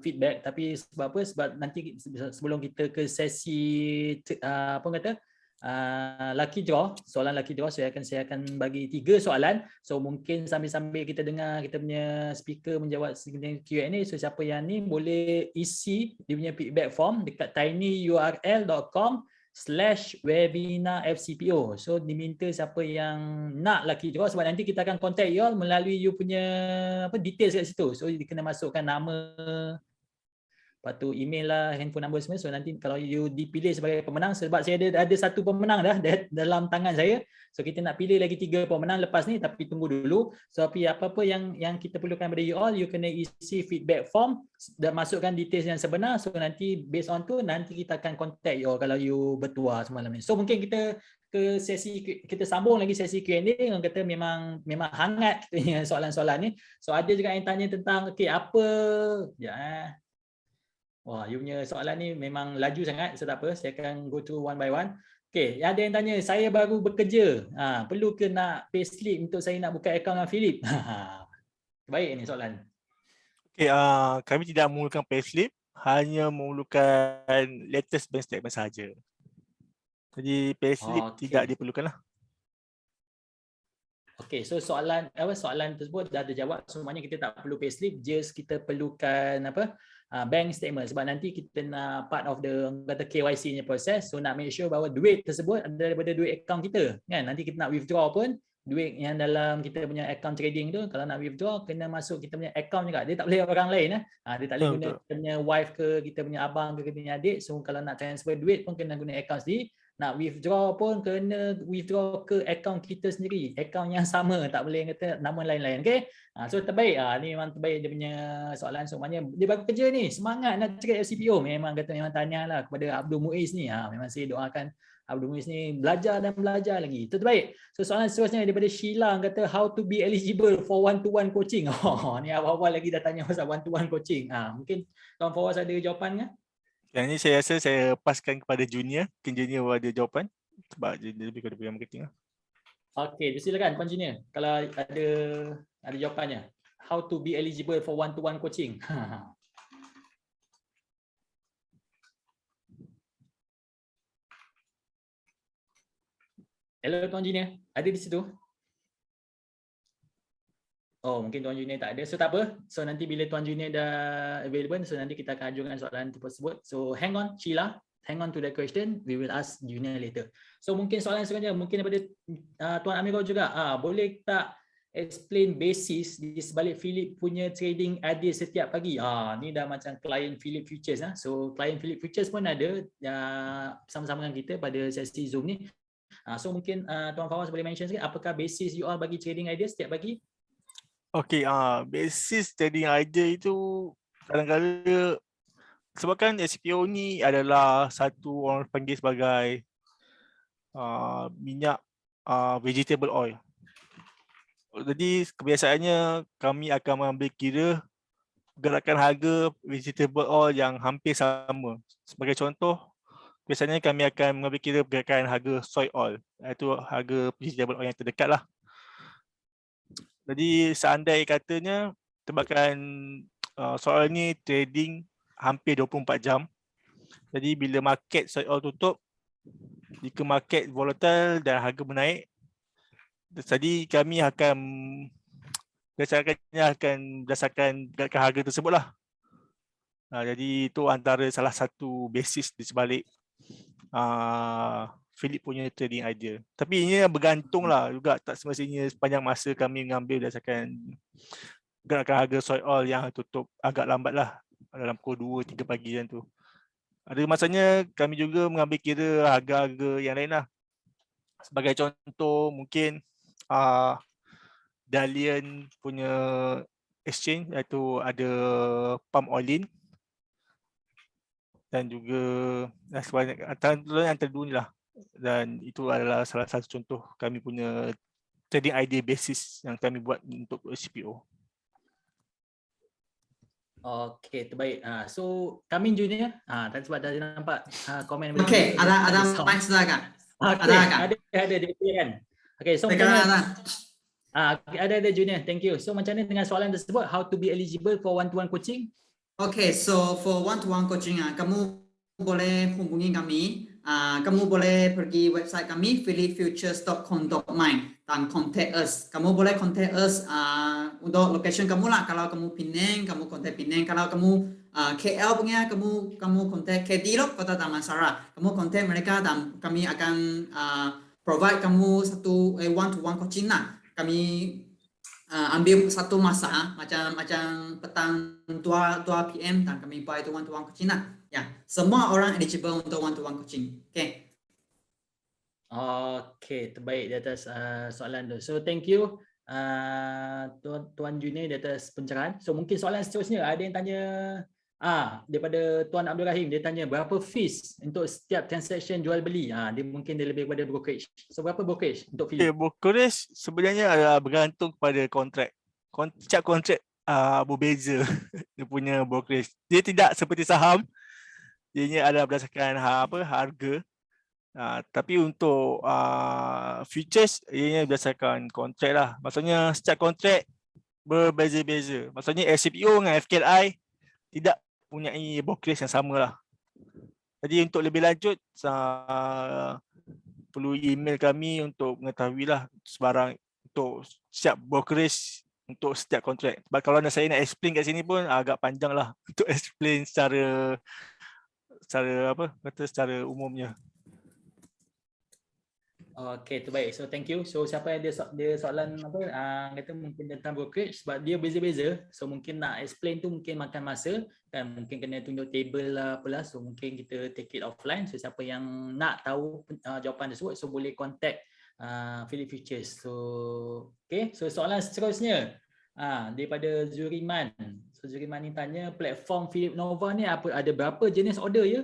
feedback, tapi sebab apa? Sebab nanti sebelum kita ke sesi apa kata lucky draw, soalan lucky draw, saya akan bagi 3 soalan. So mungkin sambil-sambil kita dengar kita punya speaker menjawab Q&A, so siapa yang ni boleh isi dia punya feedback form dekat tinyurl.com/webinar FCPO. So diminta siapa yang nak lucky draw, sebab nanti kita akan contact you all melalui you punya details kat situ. So dia kena masukkan nama, lepas tu email lah, handphone number semua. So nanti kalau you dipilih sebagai pemenang, sebab saya ada satu pemenang dah dalam tangan saya. So kita nak pilih lagi 3 pemenang lepas ni, tapi tunggu dulu. So tapi apa-apa yang kita perlukan daripada you all, you kena isi feedback form dan masukkan details yang sebenar. So nanti based on tu, nanti kita akan contact you all kalau you bertuah semalam ni. So mungkin kita ke sesi, kita sambung lagi sesi Q&A. Orang kata memang hangat soalan-soalan ni. So ada juga yang tanya tentang apa wah, you punya soalan ni memang laju sangat. So tak apa, saya akan go through one by one. Okay, ada yang tanya, saya baru bekerja. Perlu ke nak payslip untuk saya nak buka akaun dengan Philip? Baik ni soalan. Okay, kami tidak memerlukan payslip, hanya memerlukan latest bank statement sahaja. Jadi payslip tidak diperlukan lah. Okay, so soalan tersebut dah dijawab. Semuanya kita tak perlu payslip, just kita perlukan bank statement, sebab nanti kita nak part of the kata KYC nya proses. So nak make sure bahawa duit tersebut ada daripada duit akaun kita kan. Nanti kita nak withdraw pun duit yang dalam kita punya account trading tu, kalau nak withdraw kena masuk kita punya account juga. Dia tak boleh orang lain dia tak boleh guna kita punya wife ke, kita punya abang ke, kita punya adik. So kalau nak transfer duit pun kena guna account sendiri. Nak withdraw pun kena withdraw ke akaun kita sendiri, akaun yang sama, tak boleh kata nama lain-lain. Okay, so terbaik. Ni memang terbaik dia punya soalan. Semuanya dia baru kerja ni, semangat nak cari FCPO. Memang tanyalah kepada Abdul Muiz ni. Memang saya doakan Abdul Muiz ni belajar dan belajar lagi. Itu terbaik. So soalan seterusnya daripada Sheila, kata how to be eligible for one-to-one coaching. Ni awal-awal lagi dah tanya pasal one-to-one coaching. Mungkin Tuan Fawaz ada jawapan kan? Yang ni saya rasa saya paskan kepada junior, mungkin junior ada jawapan sebab dia lebih kepada bagian marketing lah. Okey, silakan Puan Junior kalau ada jawapannya. How to be eligible for one-to-one coaching? Hello Tuan Junior, ada di situ? Oh, mungkin Tuan Junior tak ada. So tak apa. So nanti bila Tuan Junior dah available, so nanti kita akan ajukan soalan tersebut. So hang on Sheila, hang on to that question. We will ask Junior later. So mungkin soalan selanjutnya mungkin daripada Tuan Amirul juga. Boleh tak explain basis di sebalik Philip punya trading idea setiap pagi? Ni dah macam client Philip Futures. So client Philip Futures pun ada sama-sama dengan kita pada sesi Zoom ni. So mungkin Tuan Fawaz boleh mention sikit apakah basis you all bagi trading idea setiap pagi? Okay, basis trading idea itu kadang-kadang sebabkan SCPO ni adalah satu orang panggil sebagai minyak vegetable oil. Jadi kebiasaannya kami akan mengambil kira pergerakan harga vegetable oil yang hampir sama. Sebagai contoh, biasanya kami akan mengambil kira pergerakan harga soy oil, iaitu harga vegetable oil yang terdekat lah. Jadi seandai katanya tebakan soal ni trading hampir 24 jam. Jadi bila market soy oil tutup, jika market volatile dan harga menaik, jadi kami akan berdasarkan harga tersebut lah. Jadi itu antara salah satu basis di sebalik Philip punya trading idea. Tapi ini bergantung lah juga, tak semestinya sepanjang masa kami mengambil berdasarkan gerakan harga soy oil yang tutup agak lambat lah dalam pukul 2-3 pagi macam tu. Ada masanya kami juga mengambil kira harga-harga yang lain lah. Sebagai contoh mungkin Dalian punya exchange iaitu ada Palm Oilin dan juga antara dua ni lah, dan itu adalah salah satu contoh kami punya trading idea basis yang kami buat untuk CPO. Okey, terbaik. So kami Junior, tadi sebab dah nampak komen Okey, ada sound. mic silakan. Okey, Ada. ada dia kan. Okey, so macam Silakan, mana? Ada Junior, thank you. So macam mana dengan soalan tersebut, how to be eligible for one-to-one coaching? Okay, so for one-to-one coaching, kamu boleh hubungi kami. Kamu boleh pergi website kami philipfutures.com.my dan contact us. Kamu boleh contact us untuk location kamu lah. Kalau kamu Penang, kamu contact Penang. Kalau kamu KL punya, kamu contact KD loh, Kota Damansara. Kamu contact mereka dan kami akan provide kamu satu one-to-one coaching lah. Kami ambil satu masa macam petang 2 PM dan kami buat itu one-to-one coaching lah. Ya, semua orang eligible untuk one-to-one coaching. Okay. Okey, terbaik di atas soalan tu. So thank you Tuan Junior di atas pencerahan. So mungkin soalan seterusnya ada yang tanya daripada Tuan Abdul Rahim, dia tanya berapa fees untuk setiap transaction jual beli. Dia mungkin dia lebih kepada brokerage. So berapa brokerage untuk Okay, Philip? brokerage sebenarnya adalah bergantung kepada kontrak. Setiap kontrak berbeza dia punya brokerage. Dia tidak seperti saham. Dia adalah berdasarkan harga. Tapi untuk futures ianya berdasarkan kontrak lah. Maksudnya setiap kontrak berbeza-beza. Maksudnya SCPO dengan FKLI tidak mempunyai brokerage yang sama lah. Jadi untuk lebih lanjut perlu email kami untuk mengetahui lah sebarang untuk setiap brokerage untuk setiap kontrak. Sebab kalau saya nak explain kat sini pun agak panjang lah untuk explain secara umumnya. Okey, terbaik. So thank you. So siapa yang dia soalan kata mungkin tentang brokerage sebab dia beza-beza. So mungkin nak explain tu mungkin makan masa kan, mungkin kena tunjuk table lah apalah. So mungkin kita take it offline. So siapa yang nak tahu jawapan tersebut so boleh contact Philip Futures. So okey, so soalan seterusnya daripada Zuriman. So Zuriman ni tanya platform Philip Nova ni ada berapa jenis order ya?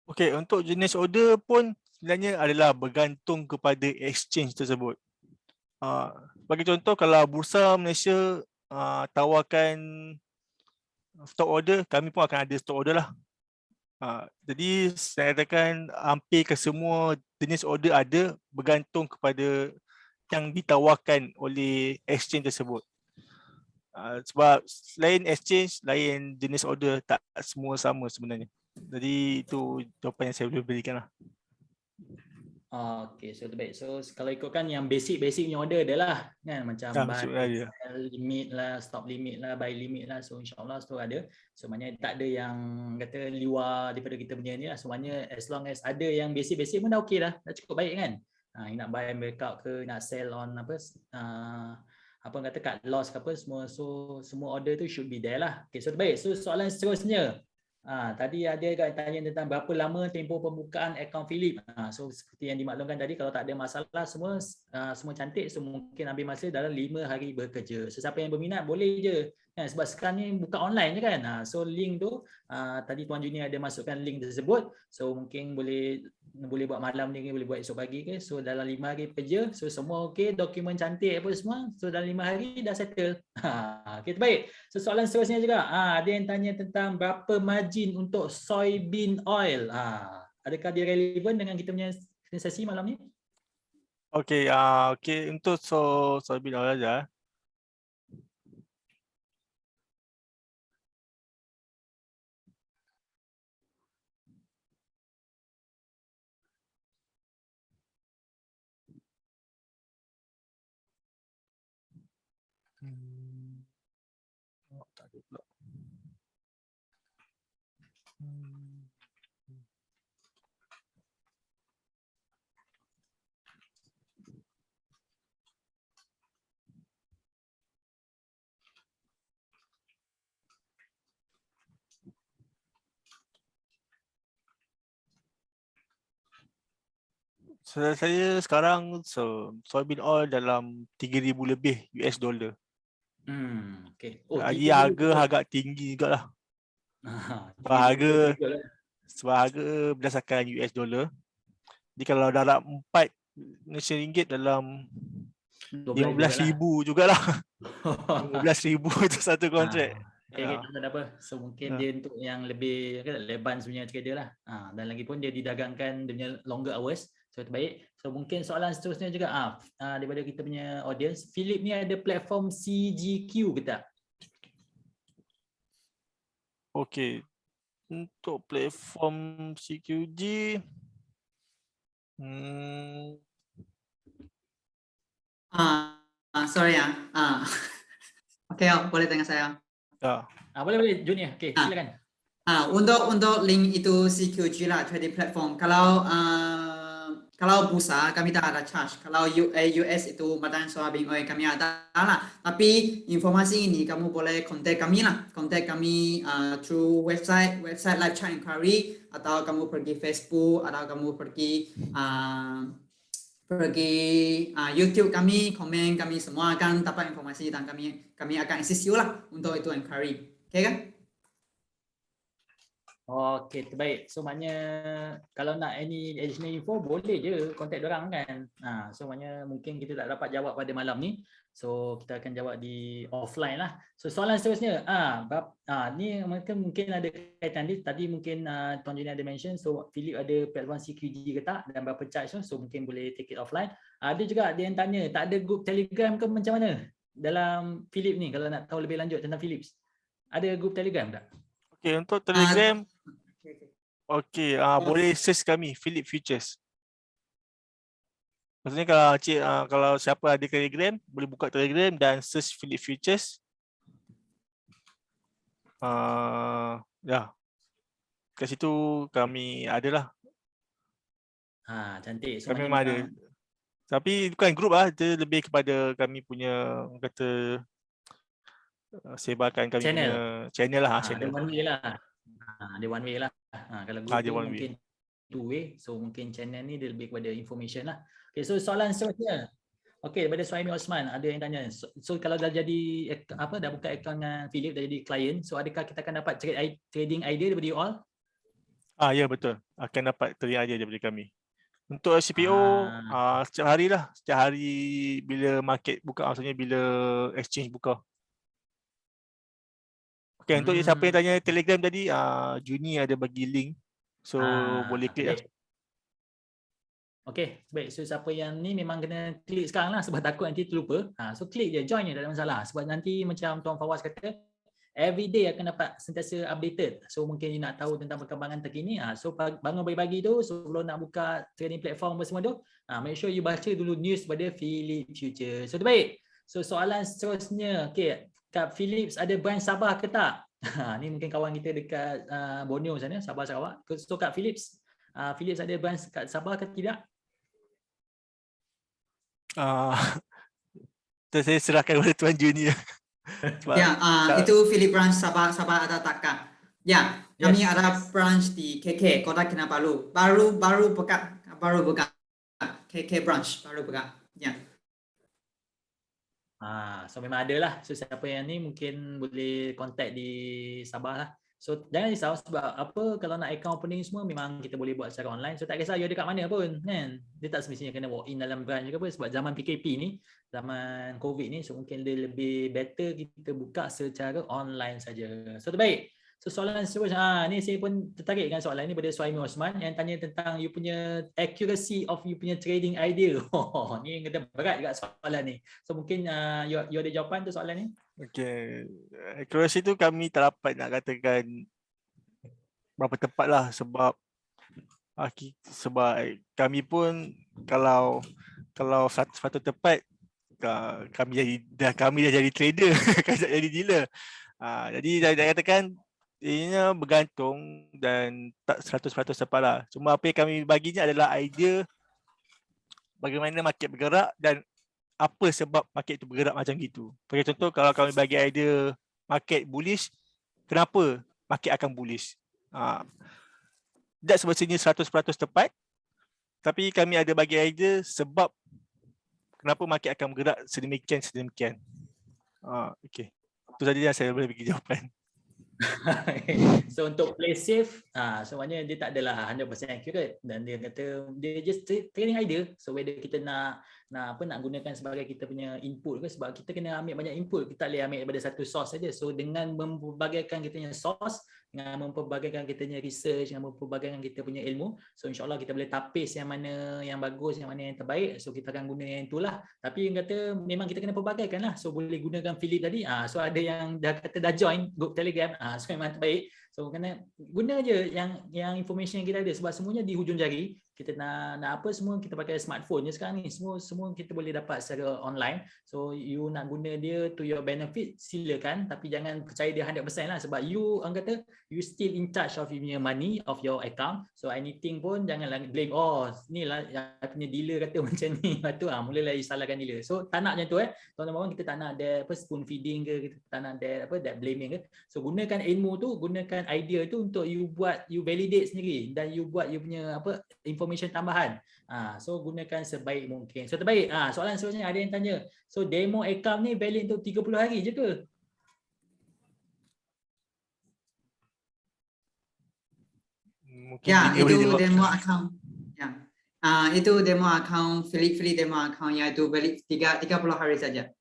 Okey, untuk jenis order pun sebenarnya adalah bergantung kepada exchange tersebut. Bagi contoh, kalau Bursa Malaysia tawarkan stock order, kami pun akan ada stock order lah. Jadi saya katakan hampir ke semua jenis order ada, bergantung kepada yang ditawarkan oleh exchange tersebut. Sebab selain exchange, lain jenis order, tak semua sama sebenarnya. Jadi itu jawapan yang saya boleh berikan lah. Okay, so terbaik. So kalau ikutkan yang basic punya order adalah kan macam buy, limit lah, stop limit lah, buy limit lah. So insyaAllah tu ada. So maknanya tak ada yang kata liwar daripada kita punya ni lah. So maknanya as long as ada yang basic pun dah okey dah. Dah cukup baik kan. Nak buy breakout ke, nak sell on kata cut loss ke apa semua. So semua order tu should be there lah. Okay, so terbaik. So soalan seterusnya. Tadi ada yang tanya tentang berapa lama tempoh pembukaan akaun Philip. So seperti yang dimaklumkan tadi, kalau tak ada masalah semua cantik, so mungkin ambil masa dalam 5 hari bekerja. Sesiapa yang berminat boleh je kan, sebab sekarang ni buka online je kan. So link tu tadi Tuan Junior ada masukkan link tersebut. So mungkin boleh buat malam ni, boleh buat esok pagi ke. So dalam 5 hari bekerja, so semua okey, dokumen cantik apa semua. So dalam 5 hari dah settle. Okey, terbaik. So soalan seterusnya juga, ada yang tanya tentang berapa margin untuk soybean oil. Adakah dia relevan dengan kita punya sesi malam ni? Okey, untuk soybean oil aja. Tak ada pula. Saya sekarang soybean oil dalam 3,000 lebih US dollar. Okay. Oh, Jadi 3,000 harga juga. agak tinggi juga lah. Sebab 3,000 harga, juga lah. sebab harga berdasarkan US dollar. Jadi kalau darab 4 Malaysia ringgit dalam 15,000 jugalah. 15,000 itu satu kontrak. Okay, tak ada apa. So mungkin dia untuk yang lebih advance punya trader lah. Dan lagi pun dia didagangkan dia punya longer hours. So terbaik. So mungkin soalan seterusnya juga daripada kita punya audience, Philip ni ada platform CGQ ke tak? Okey. Untuk platform CQG Sorry ya. Oke, boleh tanya saya. Boleh Junior. Okay, silakan. Untuk link itu CQG lah, trading platform. Kalau bursa kami tak ada charge. Kalau US itu Badan Soybean Oil kami ada lah. Tapi informasi ini kamu boleh kontak kami lah. Kontak kami through website live chat inquiry, atau kamu pergi Facebook, atau kamu pergi YouTube kami, komen kami, semua akan dapat informasi dan kami akan assist you lah untuk itu inquiry. Okay kan? Okay, terbaik. So maknanya kalau nak any additional info boleh je contact diorang kan. So maknanya mungkin kita tak dapat jawab pada malam ni. So kita akan jawab di offline lah. So soalan seterusnya, ni mungkin ada kaitan dia. Tadi mungkin Tuan Junior ada mention, so Philip ada platform CQG ke tak dan berapa charge tu, so mungkin boleh take it offline. Ada juga dia yang tanya, tak ada group Telegram ke macam mana dalam Philip ni, kalau nak tahu lebih lanjut tentang Philips. Ada group Telegram tak? Okey, untuk Telegram boleh search kami Philip Futures. Maksudnya kalau siapa ada Telegram boleh buka Telegram dan search Philip Futures. Kat situ kami adalah. Cantik. So kami memang ada. Tapi bukan grup lah, dia lebih kepada kami punya kata sebarkan kami punya channel lah. Dia one way lah. Dia one way lah. Kalau group tu mungkin two way. So mungkin channel ni dia lebih kepada information lah. Okay, so soalan seterusnya. Okay, daripada Suhaimi Osman ada yang tanya. So kalau dah jadi dah buka akaun dengan Philip, dah jadi client, so adakah kita akan dapat trading idea daripada you all? Ya, betul. Akan dapat trading idea daripada kami. Untuk CPO setiap hari lah. Setiap hari bila market buka, maksudnya bila exchange buka. Okay, untuk siapa yang tanya Telegram tadi, Juni ada bagi link. So boleh klik lah. Okay, baik. So siapa yang ni memang kena klik sekarang lah sebab takut nanti terlupa. So klik je, join je, tak ada masalah. Sebab nanti macam Tuan Fawaz kata, everyday akan dapat sentiasa updated. So mungkin you nak tahu tentang perkembangan terkini. So bangun pagi-pagi tu sebelum nak buka trading platform semua tu, make sure you baca dulu news pada Philip Future. So terbaik. So soalan seterusnya, okay, Kak Philips ada branch Sabah ke tak? Ni mungkin kawan kita dekat Borneo sana, Sabah Sarawak. So Kak Philips, Philips ada branch kat Sabah ke tidak? Saya serahkan kepada Tuan Junior. Itu Philip branch Sabah ada tak Kak? Ya, kami ada branch di KK, Kota Kinabalu. Baru buka KK branch baru buka. Ya. So memang ada lah. So siapa yang ni mungkin boleh contact di Sabah lah. So jangan risau sebab apa, kalau nak account opening semua memang kita boleh buat secara online. So tak kisah you ada kat mana pun kan. Dia tak semestinya kena walk in dalam branch juga apa. Sebab zaman PKP ni, zaman COVID ni, so mungkin dia lebih better kita buka secara online saja. So terbaik. So soalan seterusnya, ni saya pun tertarik dengan soalan ni daripada Suhaimi Osman yang tanya tentang you punya accuracy of you punya trading idea. Ni yang kata berat juga soalan ni. So mungkin you ada jawapan tu soalan ni? Okay, accuracy tu kami tak dapat nak katakan berapa tepat lah sebab kami pun kalau satu tepat kami dah jadi trader, kan tak jadi dealer. Jadi dah katakan ianya bergantung dan tak 100% tepat lah. Cuma apa yang kami baginya adalah idea bagaimana market bergerak dan apa sebab market itu bergerak macam gitu. Sebagai contoh, kalau kami bagi idea market bullish, kenapa market akan bullish? Tak semestinya 100% tepat, Tapi kami ada bagi idea sebab kenapa market akan bergerak sedemikian. Okay. Itu saja yang saya boleh bagi jawapan. So untuk play safe, so maknanya dia tak adalah 100% accurate dan dia kata dia just training idea. So whether kita nak gunakan sebagai kita punya input ke, sebab kita kena ambil banyak input, kita tak boleh ambil daripada satu source saja. So dengan mempelbagaikan kita punya source, dengan mempelbagaikan kita punya research, dengan mempelbagaikan kita punya ilmu, so insyaAllah kita boleh tapis yang mana yang bagus, yang mana yang terbaik. So kita akan guna yang itulah. Tapi yang kata memang kita kena pelbagaikan lah. So boleh gunakan Philip tadi. So ada yang dah kata dah join group Telegram. So memang terbaik. So kena guna je yang information yang kita ada, sebab semuanya di hujung jari. Kita nak apa semua kita pakai smartphone je sekarang ni. Semua kita boleh dapat secara online. So you nak guna dia to your benefit, silakan, tapi jangan percaya dia 100% lah, sebab you orang kata you still in charge of your money, of your account. So anything pun janganlah blame, ni lah yang punya dealer kata macam ni. Lepas tu mulalah salahkan dealer. So tak nak macam tu tuan-tuan, kita tak nak that spoon feeding ke, kita tak nak that blaming ke. So gunakan ilmu tu, gunakan idea tu untuk you validate sendiri, dan you buat you punya information tambahan. So gunakan sebaik mungkin. So terbaik. Soalan seterusnya ada yang tanya, so demo account ni valid untuk 30 hari je ke? Mungkin itu demo account. Itu demo account, free demo account yang itu valid 30 hari saja.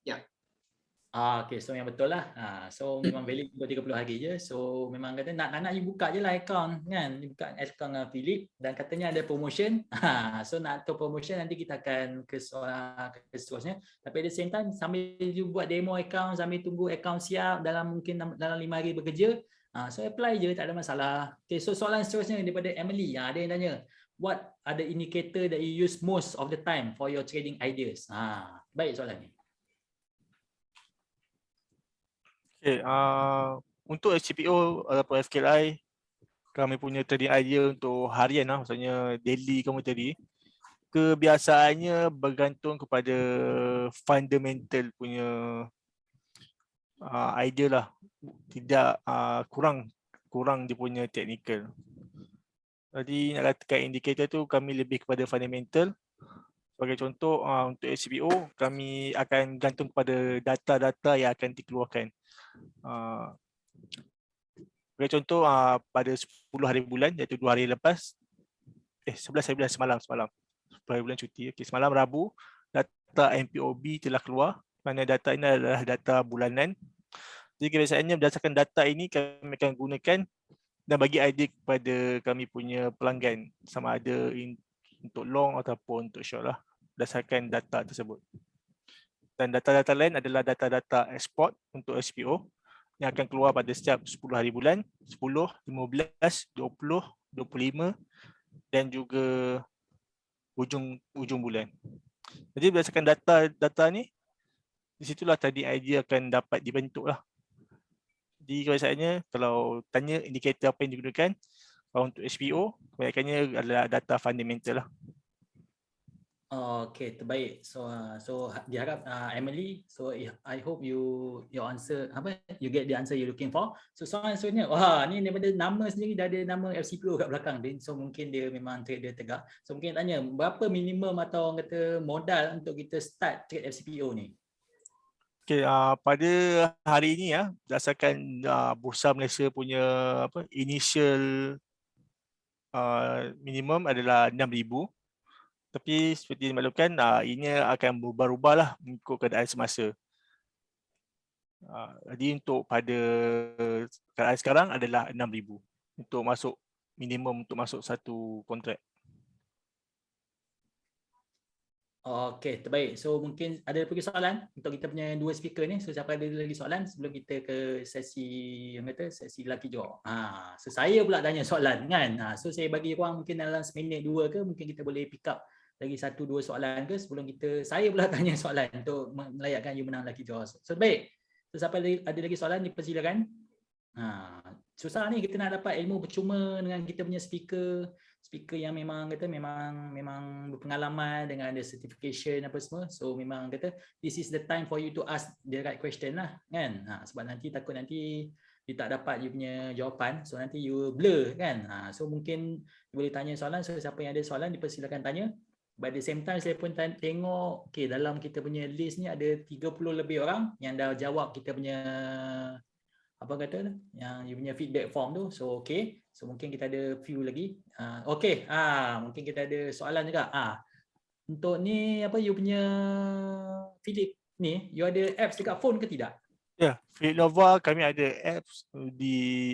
Okay, so yang betul lah. So memang valid untuk 30 hari je. So memang kata nak you buka je lah account kan. You buka account dengan Philip dan katanya ada promotion. So nak tahu promotion nanti kita akan ke seterusnya. Tapi at the same time sambil you buat demo account, sambil tunggu account siap dalam 5 hari bekerja, so apply je, tak ada masalah. Okay, so soalan seterusnya daripada Emily. Ada yang tanya, what are the indicator that you use most of the time for your trading ideas? Baik soalan ni. Okay, untuk SCPO ataupun FKLI, kami punya trading idea untuk harian lah, maksudnya daily kamu tadi, kebiasaannya bergantung kepada fundamental punya idea lah, tidak kurang dia punya technical. Jadi nak katakan indikator tu kami lebih kepada fundamental. Sebagai contoh, untuk SCPO kami akan gantung kepada data-data yang akan dikeluarkan. Sebagai contoh, pada 10 hari bulan, iaitu 2 hari lepas, 11 hari bulan semalam 10 hari bulan cuti. Okay, semalam Rabu, data MPOB telah keluar, mana data ini adalah data bulanan. Jadi kebiasaannya berdasarkan data ini kami akan gunakan dan bagi idea kepada kami punya pelanggan, sama ada untuk long ataupun untuk short lah, berdasarkan data tersebut. Dan data-data lain adalah data-data export untuk SPO yang akan keluar pada setiap 10 hari bulan, 10, 15, 20, 25 dan juga ujung bulan. Jadi berdasarkan data ni, di situlah tadi idea akan dapat dibentuk lah. Jadi kebiasaannya kalau tanya indikator apa yang digunakan, kalau untuk SPO, kebanyakannya adalah data fundamental lah. Okay, terbaik. So diharap Emily, so I hope your answer you get the answer you're looking for. So soalan seterusnya, ni daripada nama sendiri dah ada nama FCPO kat belakang dia. So mungkin dia memang trader tegak. So mungkin tanya berapa minimum atau orang kata modal untuk kita start trade FCPO ni? Okay, pada hari ini berdasarkan Bursa Malaysia punya initial minimum adalah 6,000. Tapi seperti dimaklumkan, ini akan berubah-ubah lah mengikut keadaan semasa. Jadi untuk pada keadaan sekarang adalah 6,000 untuk masuk minimum untuk masuk satu kontrak. Okay, terbaik. So mungkin ada lagi soalan untuk kita punya dua speaker ni. So siapa ada lagi soalan sebelum kita ke sesi sesi lelaki jawab. So saya pula tanya soalan kan. So saya bagi ruang mungkin dalam seminit dua ke, mungkin kita boleh pick up lagi 1-2 soalan ke sebelum saya pula tanya soalan untuk melayakkan you menang lelaki jawab. So baik. So siapa ada lagi soalan dipersilakan. Susah ni kita nak dapat ilmu percuma dengan kita punya speaker yang memang berpengalaman dengan ada certification apa semua. So memang kata this is the time for you to ask the right question lah kan. Sebab nanti takut nanti you tak dapat you punya jawapan, so nanti you blur kan. So mungkin you boleh tanya soalan, so siapa yang ada soalan dipersilakan tanya. But at the same time saya pun tengok okay, dalam kita punya list ni ada 30 lebih orang yang dah jawab kita punya apa kata tu, yang you punya feedback form tu. So okay, so mungkin kita ada few lagi. Okay, mungkin kita ada soalan juga. Untuk ni apa you punya Philip ni, you ada apps dekat phone ke tidak? Ya, Philip Nova kami ada apps di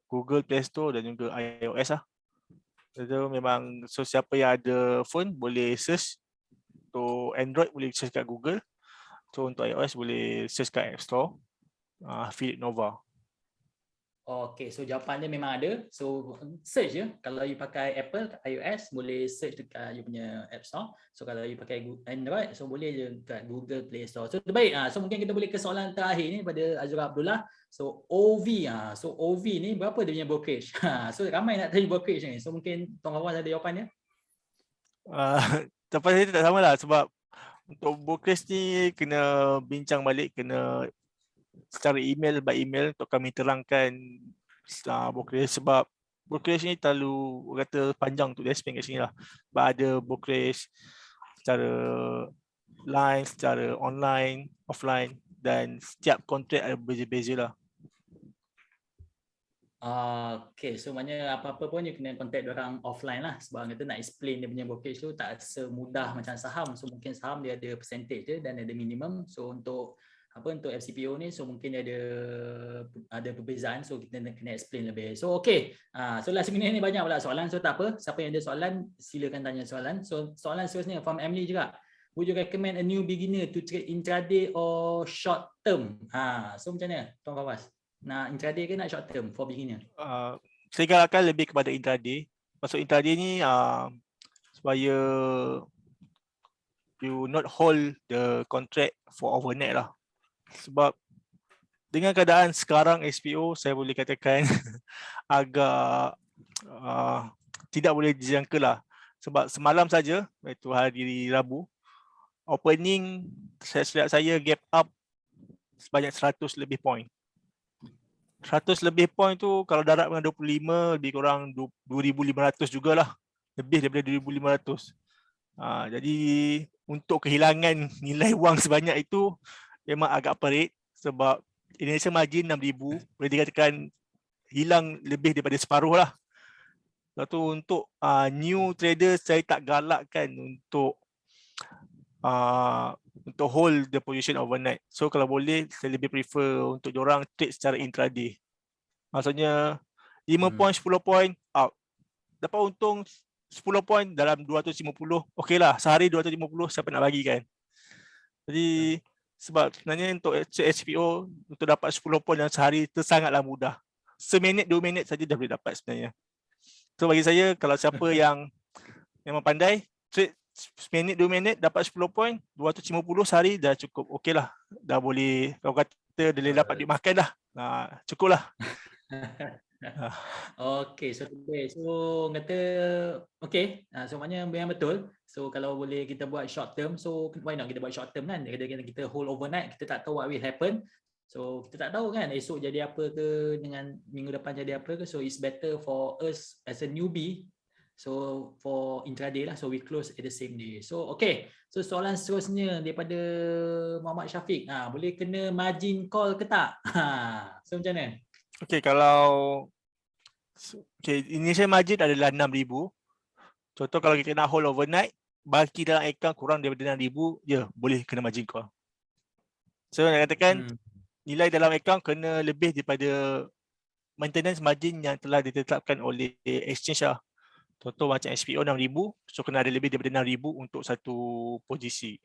Google Play Store dan juga iOS lah. Itu memang, so siapa yang ada phone boleh search. Untuk Android boleh search kat Google. So untuk iOS boleh search kat App Store. Philip Nova. Okay, so jawapan dia memang ada. So search je. Kalau you pakai Apple, iOS, boleh search dekat you punya App Store. So kalau you pakai Android, so boleh je dekat Google Play Store. So terbaik. So mungkin kita boleh ke soalan terakhir ni pada Azura Abdullah. So OV, so OV ni berapa dia punya brokerage? So ramai nak tanya brokerage ni. So mungkin Tuan Fawaz ada jawapan dia? Jawapan saya tak sama lah, sebab untuk brokerage ni kena bincang balik, kena secara email by email untuk kami terangkan brokerage, sebab brokerage ni terlalu kata panjang untuk dia explain kat sini lah. Sebab ada brokerage secara line, secara online, offline, dan setiap kontrak ada berbeza-beza lah. Okay, so maknanya apa-apa pun you kena contact diorang offline lah, sebab kata nak explain dia punya brokerage tu tak semudah macam saham. So mungkin saham dia ada percentage dia dan ada minimum. So untuk FCPO ni, so mungkin dia ada perbezaan, so kita kena explain lebih. So okay, so last minute ni banyak pula soalan, so tak apa, siapa yang ada soalan silakan tanya soalan. So soalan seterusnya from Emily juga. Would you recommend a new beginner to trade intraday or short term? So macam mana Tuan Fawaz? Nak intraday ke nak short term for beginner? Saya galakkan lebih kepada intraday. Maksud intraday ni supaya you not hold the contract for overnight lah. Sebab dengan keadaan sekarang SPO, saya boleh katakan agak tidak boleh dijangka lah. Sebab semalam saja, iaitu hari Rabu, opening saya gap up sebanyak 100 lebih point. 100 lebih point tu kalau darat dengan 25 lebih kurang 2,500 jugalah. Lebih daripada 2,500. Jadi untuk kehilangan nilai wang sebanyak itu memang agak perit, sebab Indonesia margin 6,000, boleh dikatakan hilang lebih daripada separuh lah. Lepas tu untuk new trader, saya tak galakkan untuk hold the position overnight. So kalau boleh, saya lebih prefer untuk diorang trade secara intraday. Maksudnya 5 point, 10 point out. Dapat untung 10 point dalam 250. Okey lah, sehari 250 siapa nak bagi kan. Jadi sebab sebenarnya untuk SPO untuk dapat 10 point dalam sehari itu sangatlah mudah. Seminit 2 minit saja dah boleh dapat sebenarnya. So bagi saya, kalau siapa yang memang pandai trade seminit 2 minit dapat 10 point, 250 sehari dah cukup. Okey lah, dah boleh, kalau kata dia boleh dapat duit makan dah. Cukup lah. Okay, so today, so kata okay, so maknanya yang betul. So kalau boleh kita buat short term, so why not kita buat short term kan? Kita hold overnight, kita tak tahu what will happen. So kita tak tahu kan esok jadi apa ke, dengan minggu depan jadi apa ke. So it's better for us as a newbie. So for intraday lah, so we close at the same day. So okay, so soalan seterusnya daripada Muhammad Syafiq. Boleh kena margin call ke tak? So macam mana? Okay, kalau initial margin adalah 6,000. Contoh kalau kita nak hold overnight, baki dalam account kurang daripada 6,000, ya boleh kena margin call. So nak katakan nilai dalam account kena lebih daripada maintenance margin yang telah ditetapkan oleh exchange lah. Contoh macam SPO 6,000, so kena ada lebih daripada 6,000 untuk satu posisi.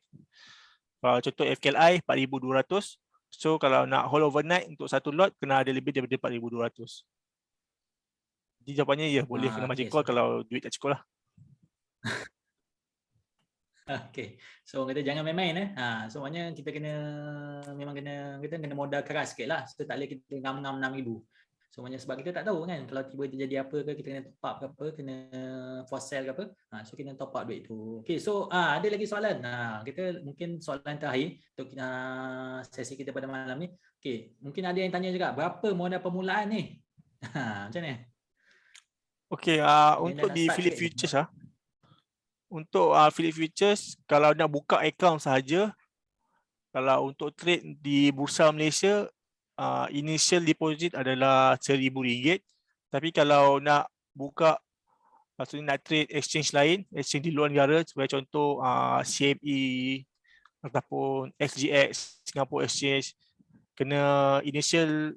Contoh FKLI 4,200, so kalau nak hold overnight untuk satu lot kena ada lebih daripada 4,200. Jadi jawapannya ya, boleh kena margin call kalau duit tak cukup lah. Okay, so kita jangan main-main so maknanya kita memang kena modal keras sikit lah. So tak boleh kita ngam-ngam 6,000. So maknanya sebab kita tak tahu kan kalau tiba terjadi apa ke, kita kena top up ke apa, kena force sell ke apa. So kita top up duit tu. Okay, so ada lagi soalan. Kita mungkin soalan terakhir untuk sesi kita pada malam ni. Okay, mungkin ada yang tanya juga, berapa modal permulaan ni? Macam ni? Okey, Yang untuk dah nak di start Phillip trade ni. Futures untuk Phillip Futures, kalau nak buka account sahaja, kalau untuk trade di Bursa Malaysia, initial deposit adalah RM1,000. Tapi kalau nak buka, maksudnya nak trade exchange lain, exchange di luar negara, sebagai contoh CME ataupun SGX, Singapore Exchange, kena initial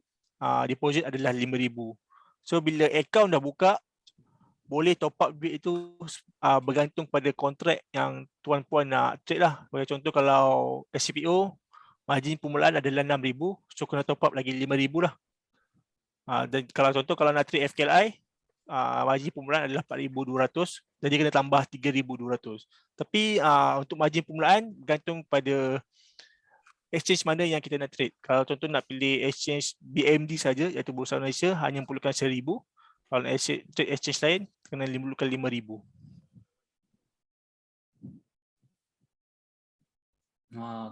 deposit adalah RM5,000. So bila account dah buka, boleh top up duit itu bergantung pada kontrak yang tuan-puan nak trade lah. Sebagai contoh kalau SCPO, margin permulaan adalah RM6,000, so kena top up lagi RM5,000 lah. Dan kalau contoh kalau nak trade FKLI, margin permulaan adalah RM4,200, jadi kena tambah RM3,200. Tapi untuk margin permulaan bergantung pada exchange mana yang kita nak trade. Kalau contoh nak pilih exchange BMD saja, iaitu Bursa Malaysia, hanya memerlukan RM1,000. Kalau nak trade exchange lain, kena memerlukan RM5,000.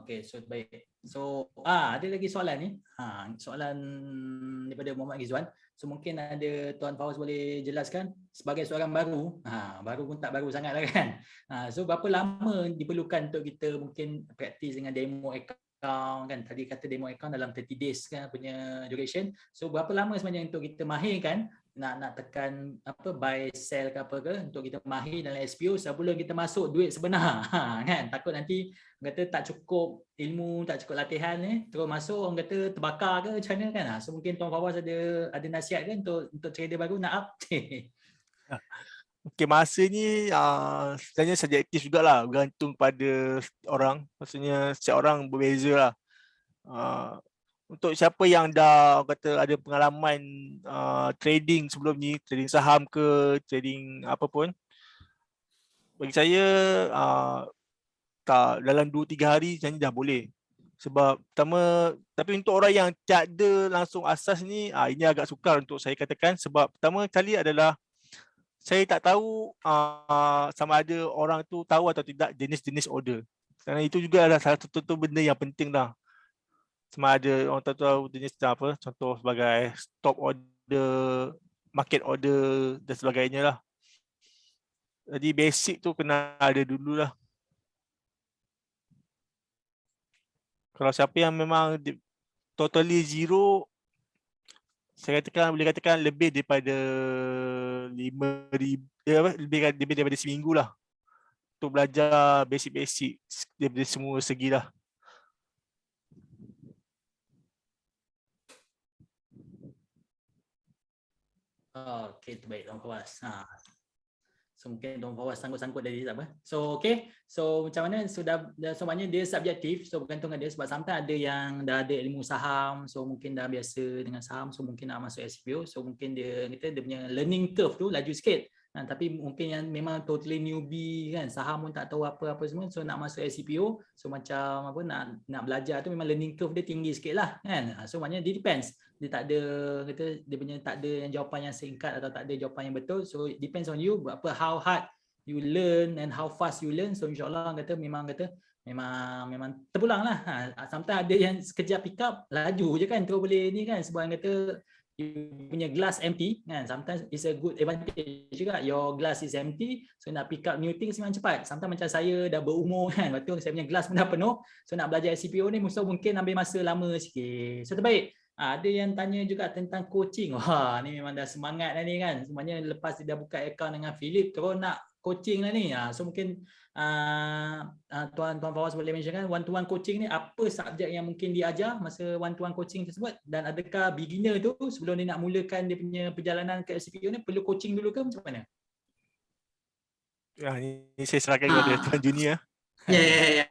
Okay, so baik. So ada lagi soalan ni. Soalan daripada Muhammad Ghizwan. So mungkin ada Tuan Fawaz boleh jelaskan sebagai seorang baru. Baru pun tak baru sangat lah kan. So berapa lama diperlukan untuk kita mungkin praktis dengan demo account kan? Tadi kata demo account dalam 30 days kan punya duration. So berapa lama sebenarnya untuk kita mahirkan nak tekan apa buy sell ke apa ke untuk kita mahir dalam SPO sebelum kita masuk duit sebenar. Kan takut nanti kata tak cukup ilmu, tak cukup latihan ni, terus masuk orang kata terbakar ke macam mana kan. So mungkin Tuan Fawaz ada nasihat kan untuk trader baru nak up. Okey, masa ni sebenarnya subjektif jugalah, bergantung pada orang. Maksudnya setiap orang berbeza lah. Untuk siapa yang dah kata ada pengalaman trading sebelum ni, trading saham ke, trading apa pun, bagi saya tak dalam 2-3 hari sebenarnya dah boleh. Sebab pertama, tapi untuk orang yang tiada langsung asas ni, ini agak sukar untuk saya katakan. Sebab pertama kali adalah saya tak tahu sama ada orang tu tahu atau tidak jenis-jenis order. Kerana itu juga adalah salah satu benda yang penting dah. Sama ada orang tahu jenis apa, contoh sebagai stop order, market order dan sebagainya lah. Jadi basic tu kena ada dulu lah. Kalau siapa yang memang totally zero, saya katakan boleh katakan lebih daripada 5,000, lebih daripada seminggu lah untuk belajar basic-basic daripada semua segi lah. Okay, terbaik Tuan Fawaz. So mungkin Tuan Fawaz sangkut-sangkut dari tak apa. So okay, so macam mana so maknanya dia subjektif, so bergantung dengan dia sebab sometimes ada yang dah ada ilmu saham, so mungkin dah biasa dengan saham, so mungkin nak masuk SPO, so mungkin dia punya learning curve tu laju sikit. Tapi mungkin yang memang totally newbie kan, saham pun tak tahu apa-apa semua, so nak masuk SCPO, so macam apa nak belajar tu memang learning curve dia tinggi sikit lah kan. So maknanya dia depends, dia tak ada kata dia punya tak ada yang jawapan yang singkat atau tak ada jawapan yang betul, so it depends on you berapa how hard you learn and how fast you learn. So insyaAllah memang terpulang lah. Sometimes ada yang sekejap pick up laju je kan, terus boleh ni kan, sebab kata you punya glass empty kan, sometimes it's a good advantage juga, your glass is empty, so nak pick up new things memang cepat. Sometimes macam saya dah berumur kan, lepas tu saya punya glass pun dah penuh, so nak belajar SCPO ni mungkin ambil masa lama sikit. So terbaik. Ada yang tanya juga tentang coaching. Wah, ni memang dah semangat dah ni kan, sebenarnya lepas dia dah buka account dengan Phillip terus nak coaching lah ni. So mungkin Tuan Fawaz boleh mention one to one coaching ni, apa subjek yang mungkin diajar masa one to one coaching tersebut, dan adakah beginner tu sebelum dia nak mulakan dia punya perjalanan ke SCPO ni perlu coaching dulu ke macam mana? Ini saya serahkan kepada Tuan Junior. Ya.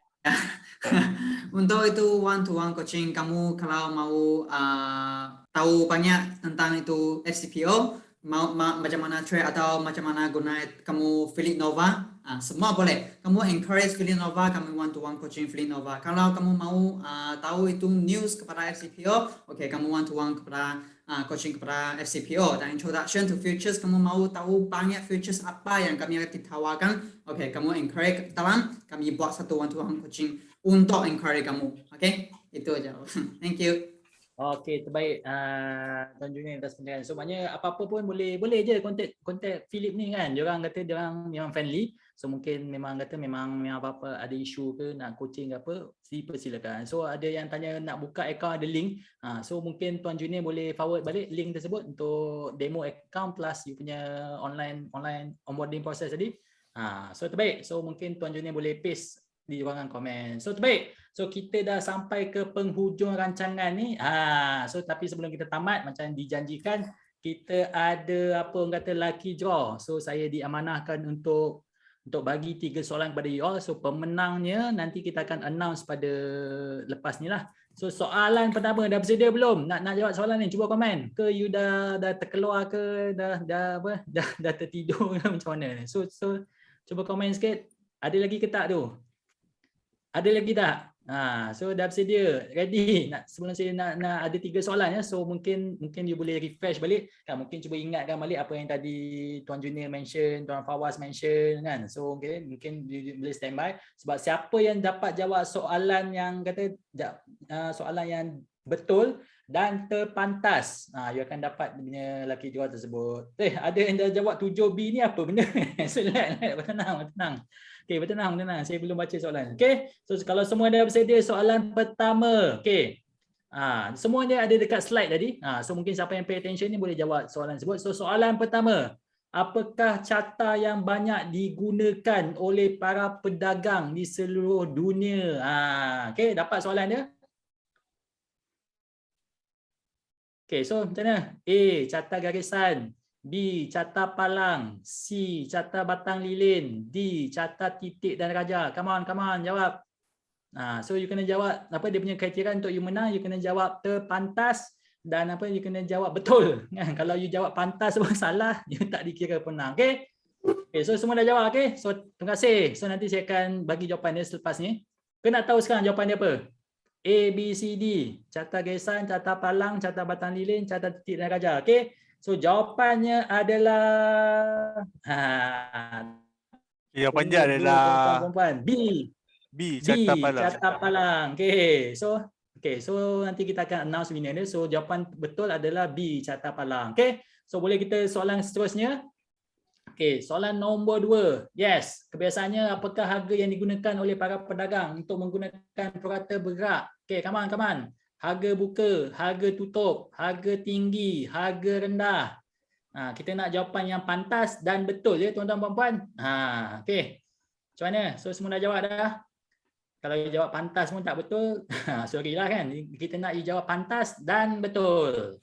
Untuk itu one to one coaching, kamu kalau mau tahu banyak tentang itu SCPO, macam mana trade atau macam mana guna kamu Philip Nova, semua boleh. Kamu encourage Philip Nova, kamu one-to-one coaching Philip Nova. Kalau kamu mau tahu itu news kepada FCPO, okay, kamu one-to-one kepada coaching kepada FCPO. Dan introduction to futures, kamu mau tahu banyak futures apa yang kami ditawarkan, okay, kamu encourage ke dalam, kami buat satu one-to-one coaching untuk encourage kamu. Okay, itu aja. Thank you. Okey, terbaik Tuan Junior atas penjelasan. So maknanya apa-apa pun boleh je kontak Philip ni kan. Diorang kata diorang memang friendly. So mungkin memang kata memang apa-apa ada isu ke nak coaching ke apa, silakan. So ada yang tanya nak buka account ada link. So mungkin Tuan Junior boleh forward balik link tersebut untuk demo account plus you punya online onboarding process tadi. So terbaik. So mungkin Tuan Junior boleh paste di ruangan komen. So terbaik. So kita dah sampai ke penghujung rancangan ni. So tapi sebelum kita tamat macam dijanjikan kita ada apa orang kata lucky draw. So saya diamanahkan untuk bagi 3 soalan kepada you all. So pemenangnya nanti kita akan announce pada lepas ni lah. So soalan pertama dah bersedia belum? Nak jawab soalan ni cuba komen. Ke you dah terkeluar ke dah tertidur ke macam mana? So cuba komen sikit. Ada lagi ke tak tu? Ada lagi tak? So dah bersedia, ready. Sebelum saya nak ada 3 soalan ya. So mungkin you boleh refresh balik kan, mungkin cuba ingatkan balik apa yang tadi Tuan Junior mention, Tuan Fawaz mention kan. So mungkin you boleh standby sebab siapa yang dapat jawab soalan yang kata soalan yang betul dan terpantas, you akan dapat dia punya lucky draw tersebut. Ada yang dah jawab 7B ni apa benda? So tenang. Okey, bertenang. Saya belum baca soalan. Okey. So kalau semua dah bersedia soalan pertama. Okey. Semua dia ada dekat slide tadi. So mungkin siapa yang pay attention ni boleh jawab soalan tersebut. So soalan pertama, apakah carta yang banyak digunakan oleh para pedagang di seluruh dunia? Okey, dapat soalan dia? Okey, so macam mana? A, carta garisan. B, carta palang. C, carta batang lilin. D, carta titik dan raja. Come on, jawab. So you kena jawab apa dia punya kriteria untuk you menang. You kena jawab terpantas dan you kena jawab betul. Kalau you jawab pantas pun salah, you tak dikira penang. Okay, so semua dah jawab. Okay, so terima kasih. So nanti saya akan bagi jawapan dia selepas ni. Kena tahu sekarang jawapan dia apa? A, B, C, D. Carta garisan, carta palang, carta batang lilin, carta titik dan raja. Okay. So jawapannya adalah jawapan dia adalah perempuan. B, carta palang. Okay, so nanti kita akan announce winner dia. So jawapan betul adalah B, carta palang. Okay, so boleh kita soalan seterusnya. Okay, soalan nombor 2. Yes, kebiasaannya apakah harga yang digunakan oleh para pedagang untuk menggunakan purata bergerak? Okay, come on. Harga buka, harga tutup, harga tinggi, harga rendah. Kita nak jawapan yang pantas dan betul ya tuan-tuan puan-puan. Okey. Macam mana? So semua dah jawab dah? Kalau you jawab pantas pun tak betul, sorry lah kan. Kita nak you jawab pantas dan betul.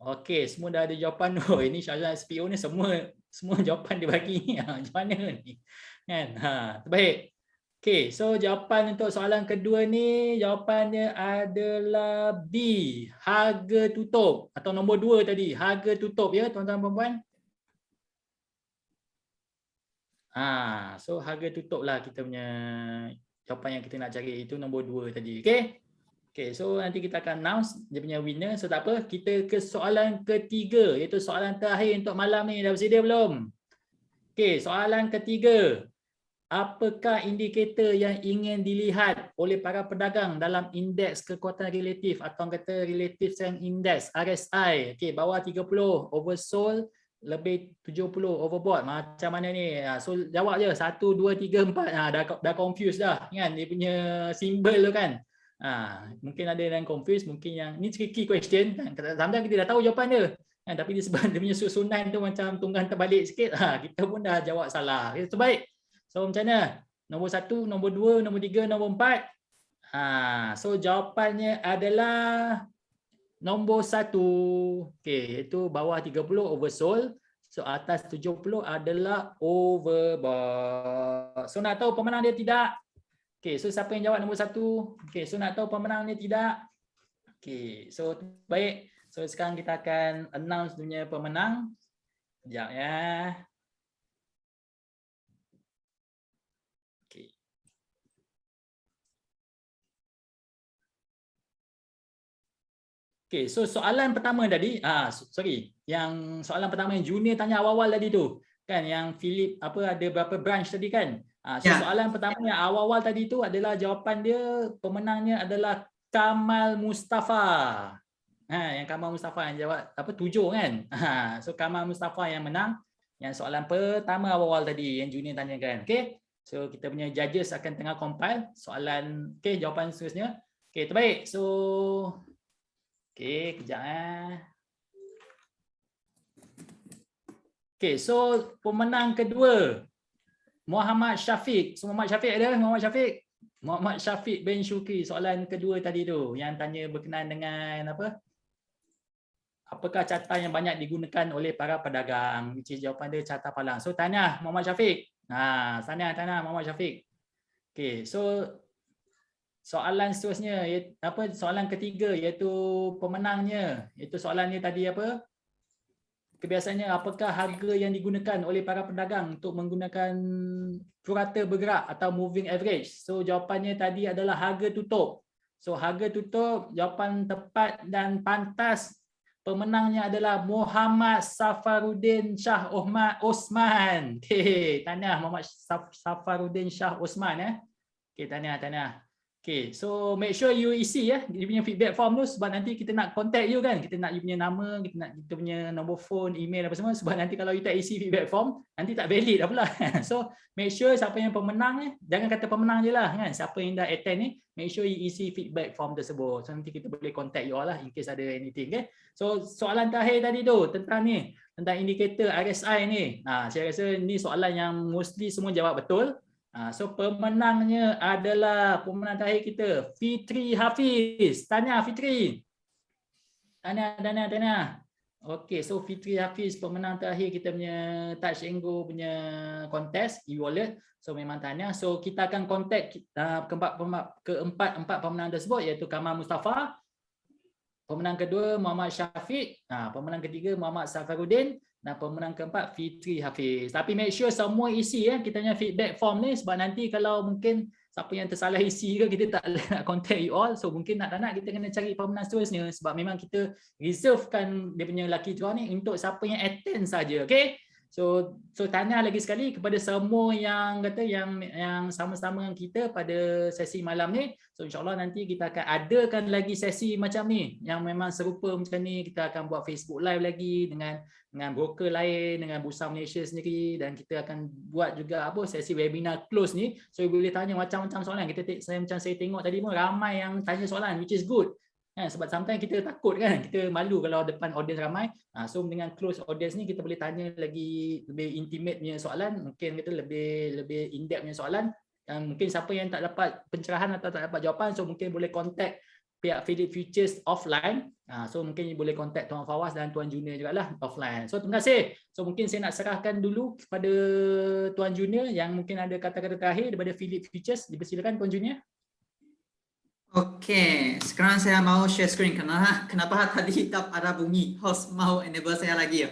Okey, semua dah ada jawapan. Oh, ini Syazwan SPO ni semua jawapan dia bagi. Macam mana ni? Kan? Terbaik. Okey, so jawapan untuk soalan kedua ni, jawapannya adalah B, harga tutup. Atau nombor 2 tadi, harga tutup ya tuan-tuan puan-puan. So harga tutup lah kita punya jawapan yang kita nak cari, itu nombor 2 tadi. Okey, so nanti kita akan announce dia punya winner. So tak apa, kita ke soalan ketiga, iaitu soalan terakhir untuk malam ni. Dah bersedia belum? Okey, soalan ketiga. Apakah indikator yang ingin dilihat oleh para pedagang dalam indeks kekuatan relatif atau kata relative strength index RSI? Okey, bawah 30 oversold, lebih 70 overbought. Macam mana ni? So jawab je 1 2 3 4. Dah confused dah kan dia punya simbol tu kan. Mungkin ada yang confused, mungkin yang ni tricky question kan. Kadang-kadang kita dah tahu jawapan dia. Tapi disebab dia punya susunan tu macam tunggang terbalik sikit, kita pun dah jawab salah. Itu baik. So macam mana? Nombor 1, nombor 2, nombor 3, nombor 4. So jawapannya adalah nombor 1. Okey, itu bawah 30 oversold. So atas 70 adalah overbought. So nak tahu pemenang dia tidak? Okey, so siapa yang jawab nombor 1? Okey, so nak tahu pemenang dia tidak? Okey, so baik. So sekarang kita akan announce dunia pemenang. Sekejap ya. Okey. Okey, so soalan pertama tadi, sorry, yang soalan pertama yang Junior tanya awal-awal tadi tu, kan yang Philip apa ada berapa branch tadi kan? So Ya. soalan pertama yang awal-awal tadi tu adalah jawapan dia pemenangnya adalah Kamal Mustafa. Yang Kamal Mustafa yang jawab apa 7 kan? So Kamal Mustafa yang menang yang soalan pertama awal-awal tadi yang Junior tanyakan. Okey. So kita punya judges akan tengah compile soalan jawapan seterusnya. Okey, terbaik. So okey, kejap Okey, so pemenang kedua Muhammad Syafiq. So Muhammad Syafiq ada? Muhammad Syafiq. Muhammad Syafiq bin Syukri. Soalan kedua tadi tu yang tanya berkenaan dengan apa? Apakah carta yang banyak digunakan oleh para pedagang? Which is jawapan dia carta palang. So tanya Muhammad Syafiq. Tanya Muhammad Syafiq. Okey, so soalan seterusnya apa soalan ketiga iaitu pemenangnya. Iaitu soalannya tadi apa? Kebiasaannya apakah harga yang digunakan oleh para pedagang untuk menggunakan purata bergerak atau moving average? So jawapannya tadi adalah harga tutup. So harga tutup jawapan tepat dan pantas. Pemenangnya adalah Muhammad Safaruddin Shah Osman. Okey, tanya Muhammad Safaruddin Shah Osman Okey, tanya. Okay, so make sure you isi dia punya feedback form tu sebab nanti kita nak contact you kan. Kita nak you punya nama, kita punya nombor phone, email apa semua sebab nanti kalau you tak isi feedback form nanti tak valid dah pula. So make sure siapa yang pemenang jangan kata pemenang je lah kan. Siapa yang dah attend ni, make sure you isi feedback form tersebut. So nanti kita boleh contact you all lah in case ada anything okay. So soalan terakhir tadi tu tentang indikator RSI ni. Saya rasa ni soalan yang mostly semua jawab betul. So pemenangnya adalah pemenang terakhir kita Fitri Hafiz. Tanya Fitri. Tanya. Okey, so Fitri Hafiz pemenang terakhir kita punya Touch and Go punya kontes e-wallet. So memang tanya. So kita akan contact keempat pemenang tersebut iaitu Kamal Mustafa, pemenang kedua Muhammad Syafiq, pemenang ketiga Muhammad Safaruddin dan pemenang keempat Fitri Hafiz. Tapi make sure semua isi kita punya feedback form ni sebab nanti kalau mungkin siapa yang tersalah isi ke kita tak nak contact you all. So mungkin nak kita kena cari pemenang seterusnya sebab memang kita reservekan dia punya lucky draw ni untuk siapa yang attend saja. Okay? So tanya lagi sekali kepada semua yang kata yang sama-sama dengan kita pada sesi malam ni. So insyaAllah nanti kita akan adakan lagi sesi macam ni yang memang serupa macam ni. Kita akan buat Facebook Live lagi dengan broker lain, dengan Bursa Malaysia sendiri, dan kita akan buat juga sesi webinar close ni. So you boleh tanya macam-macam soalan. Macam saya tengok tadi pun ramai yang tanya soalan, which is good. Sebab sometimes kita takut kan, kita malu kalau depan audience ramai. So dengan close audience ni kita boleh tanya lagi lebih intimate punya soalan, mungkin kita lebih in-depth punya soalan. Mungkin siapa yang tak dapat pencerahan atau tak dapat jawapan, so mungkin boleh contact pihak Philip Futures offline. So mungkin boleh contact Tuan Fawaz dan Tuan Junior juga lah offline. So terima kasih. So mungkin saya nak serahkan dulu kepada Tuan Junior yang mungkin ada kata-kata terakhir daripada Philip Futures. Dipersilakan Tuan Junior. Okey, sekarang saya mau share screen. Kenapa tadi tak ada bunyi? Host mau enable saya lagi ya?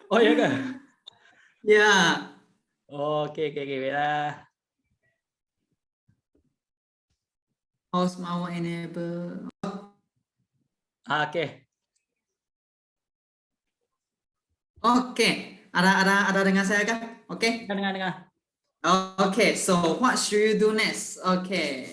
Oh ya ke? Ya. Okey, baiklah. Host mau enable. Okey. Okey, ada dengar saya kan? Okey. Dengar. Okay, so what should you do next? Okay.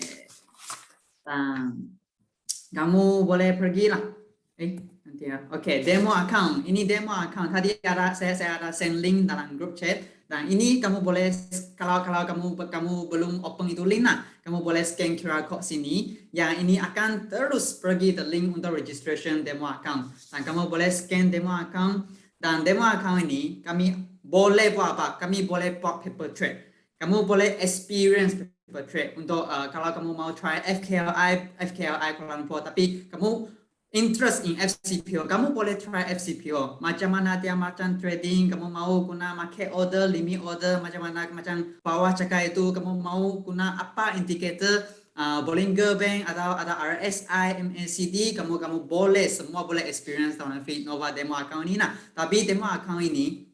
Kamu boleh pergilah. Nanti ya. Okay, demo account. Ini demo account. Tadi saya ada send link dalam group chat. Dan ini kamu boleh kalau kamu belum open itu link kamu boleh scan QR code sini. Yang ini akan terus pergi ke link untuk registration demo account. Dan kamu boleh scan demo account. Dan demo account ini kami boleh buat apa? Kami boleh buat paper trade. Kamu boleh experience paper trade untuk kalau kamu mau try FKLI Kuala Lumpur, tapi kamu interest in FCPO, kamu boleh try FCPO. Macam mana dia macam trading, kamu mau guna market order, limit order, macam mana macam bawah cakap itu, kamu mau guna apa indikator Bollinger Bank atau ada RSI, MACD, kamu boleh semua boleh experience dalam Philip Nova demo account ini nah. Tapi demo account ini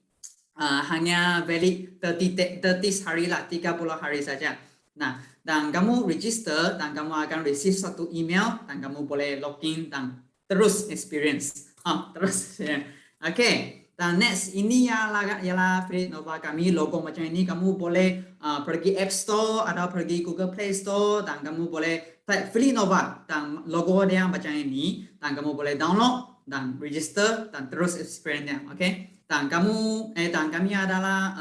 hanya valid 30 hari lah, 30 hari saja. Nah, dan kamu register dan kamu akan receive satu email dan kamu boleh login dan terus experience. Terus. Okay. Dan next ini ialah Philip Nova kami, logo macam ini. Kamu boleh pergi App Store atau pergi Google Play Store dan kamu boleh type Philip Nova dan logo dia macam ini dan kamu boleh download dan register dan terus experience-nya. Okay. Dan kami adalah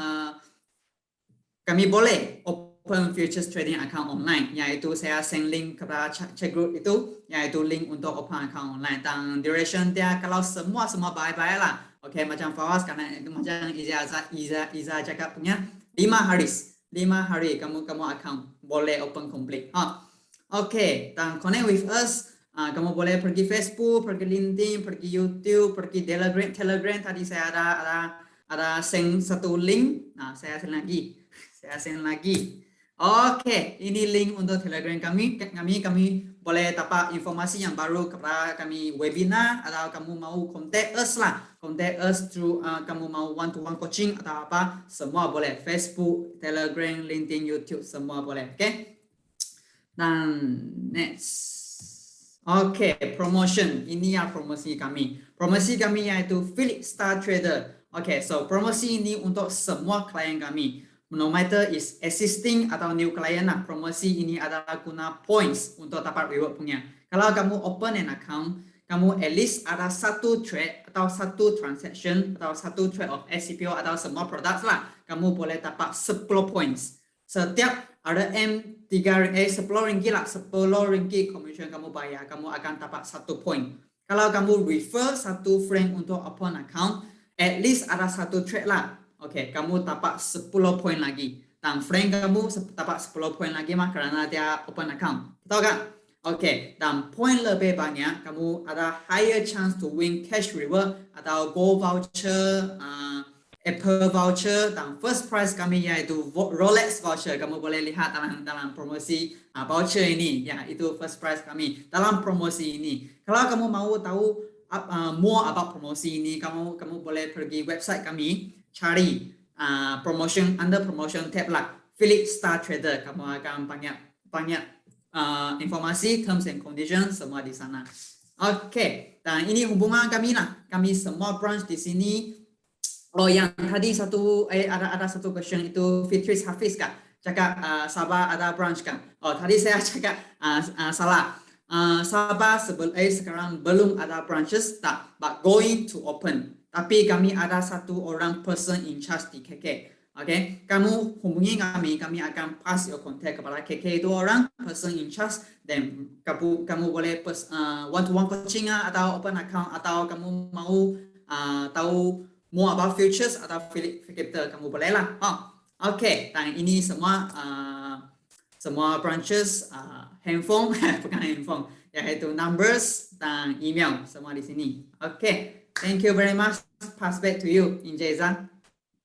kami boleh open futures trading account online, yaitu saya send link kepada chat group itu, yaitu link untuk open account online. Dan duration dia kalau semua baik-baik lah. Okay, macam Fawaz karena itu macam Iza cakap punya 5 hari kamu akan boleh open complete. Okay, dan connect with us. Kamu boleh pergi Facebook, pergi LinkedIn, pergi YouTube, pergi Telegram. Tadi saya ada send satu link. Nah, saya send lagi. Oke, ini link untuk Telegram kami. Kami boleh dapat informasi yang baru kepada kami webinar atau kamu mau contact us lah. Contact us through kamu mau one-to-one coaching atau apa, semua boleh. Facebook, Telegram, LinkedIn, YouTube, semua boleh. Oke. Dan next. Oke, promotion. Ini ya promosi kami. Promosi kami yaitu Philip Star Trader. Oke, so promosi ini untuk semua klien kami. No matter is existing atau new client lah, promosi ini adalah guna points untuk dapat reward punya. Kalau kamu open an account, kamu at least ada satu trade atau satu transaction atau satu trade of SCPO atau semua produk lah, kamu boleh dapat 10 points. Setiap ada M3 10 ringgit lah, 10 ringgit commission kamu bayar, kamu akan dapat 1 point. Kalau kamu refer satu friend untuk open account, at least ada satu trade lah. Oke, kamu dapat 10 poin lagi. Dan friend kamu dapat 10 poin lagi mah karena dia open account. Betul kan? Oke, dan poin lebih banyak, kamu ada higher chance to win cash reward atau gold voucher, Apple voucher, dan first prize kami yaitu Rolex voucher. Kamu boleh lihat dalam promosi voucher ini. Ya, itu first prize kami dalam promosi ini. Kalau kamu mau tahu more about promosi ini, kamu boleh pergi website kami. Cari promotion under promotion tab lah, Philip Star Trader. Kamu akan banyak informasi, terms and conditions semua di sana. Oke, dan ini hubungan kami lah. Kami semua branch di sini. Oh, yang tadi ada satu question itu Fitris Hafiz kan? Cakap Sabah ada branch kan? Oh, tadi saya cakap salah. Sabah sekarang belum ada branches tak, but going to open. Tapi kami ada satu orang person in charge di KK. Okay, kamu hubungi kami akan pass your contact kepada KK itu orang person in charge. Dan kamu boleh one-to-one coaching atau open account atau kamu mau tahu more about futures atau Philip Capital, kamu boleh lah. Okay, dan ini semua branches handphone bukan handphone, yaitu numbers dan email semua di sini. Okay. Thank you very much. Pass back to you, Injazan.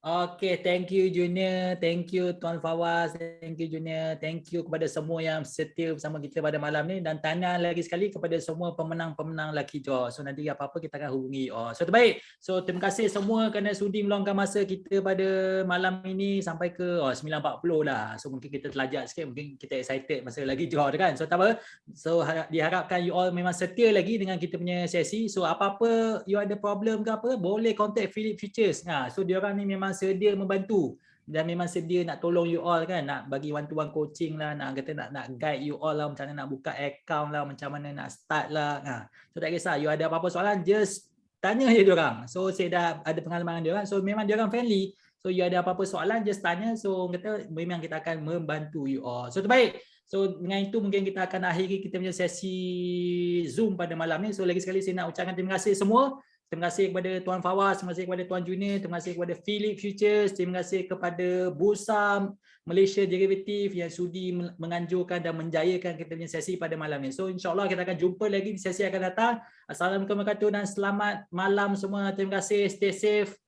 Okay, thank you Junior, thank you Tuan Fawaz, thank you Junior, thank you kepada semua yang setia bersama kita pada malam ni, dan tahniah lagi sekali kepada semua pemenang-pemenang Lucky Draw. So nanti apa-apa kita akan hubungi. So terbaik. So terima kasih semua kerana sudi meluangkan masa kita pada malam ini sampai ke 9.40 lah. So mungkin kita terlajak sikit, mungkin kita excited masa lagi draw kan. So tak apa. So diharapkan you all memang setia lagi dengan kita punya sesi. So apa-apa you ada problem ke apa, boleh contact Philip Futures. So diorang ni memang sedia membantu dan memang sedia nak tolong you all kan, nak bagi one-to-one coaching lah, nak kata nak guide you all lah macam mana nak buka account lah, macam mana nak start lah. So tak kisah, you ada apa-apa soalan, just tanya je diorang. So saya dah ada pengalaman dengan diorang, so memang diorang friendly. So you ada apa-apa soalan, just tanya. So kata memang kita akan membantu you all. So terbaik. So dengan itu mungkin kita akan akhiri kita punya sesi Zoom pada malam ni. So lagi sekali saya nak ucapkan terima kasih semua. Terima kasih kepada Tuan Fawaz, terima kasih kepada Tuan Junior, terima kasih kepada Philip Futures, terima kasih kepada Bursa Malaysia Derivative yang sudi menganjurkan dan menjayakan kita punya sesi pada malam ni. So insyaAllah kita akan jumpa lagi di sesi akan datang. Assalamualaikum warahmatullahi wabarakatuh dan selamat malam semua. Terima kasih, stay safe.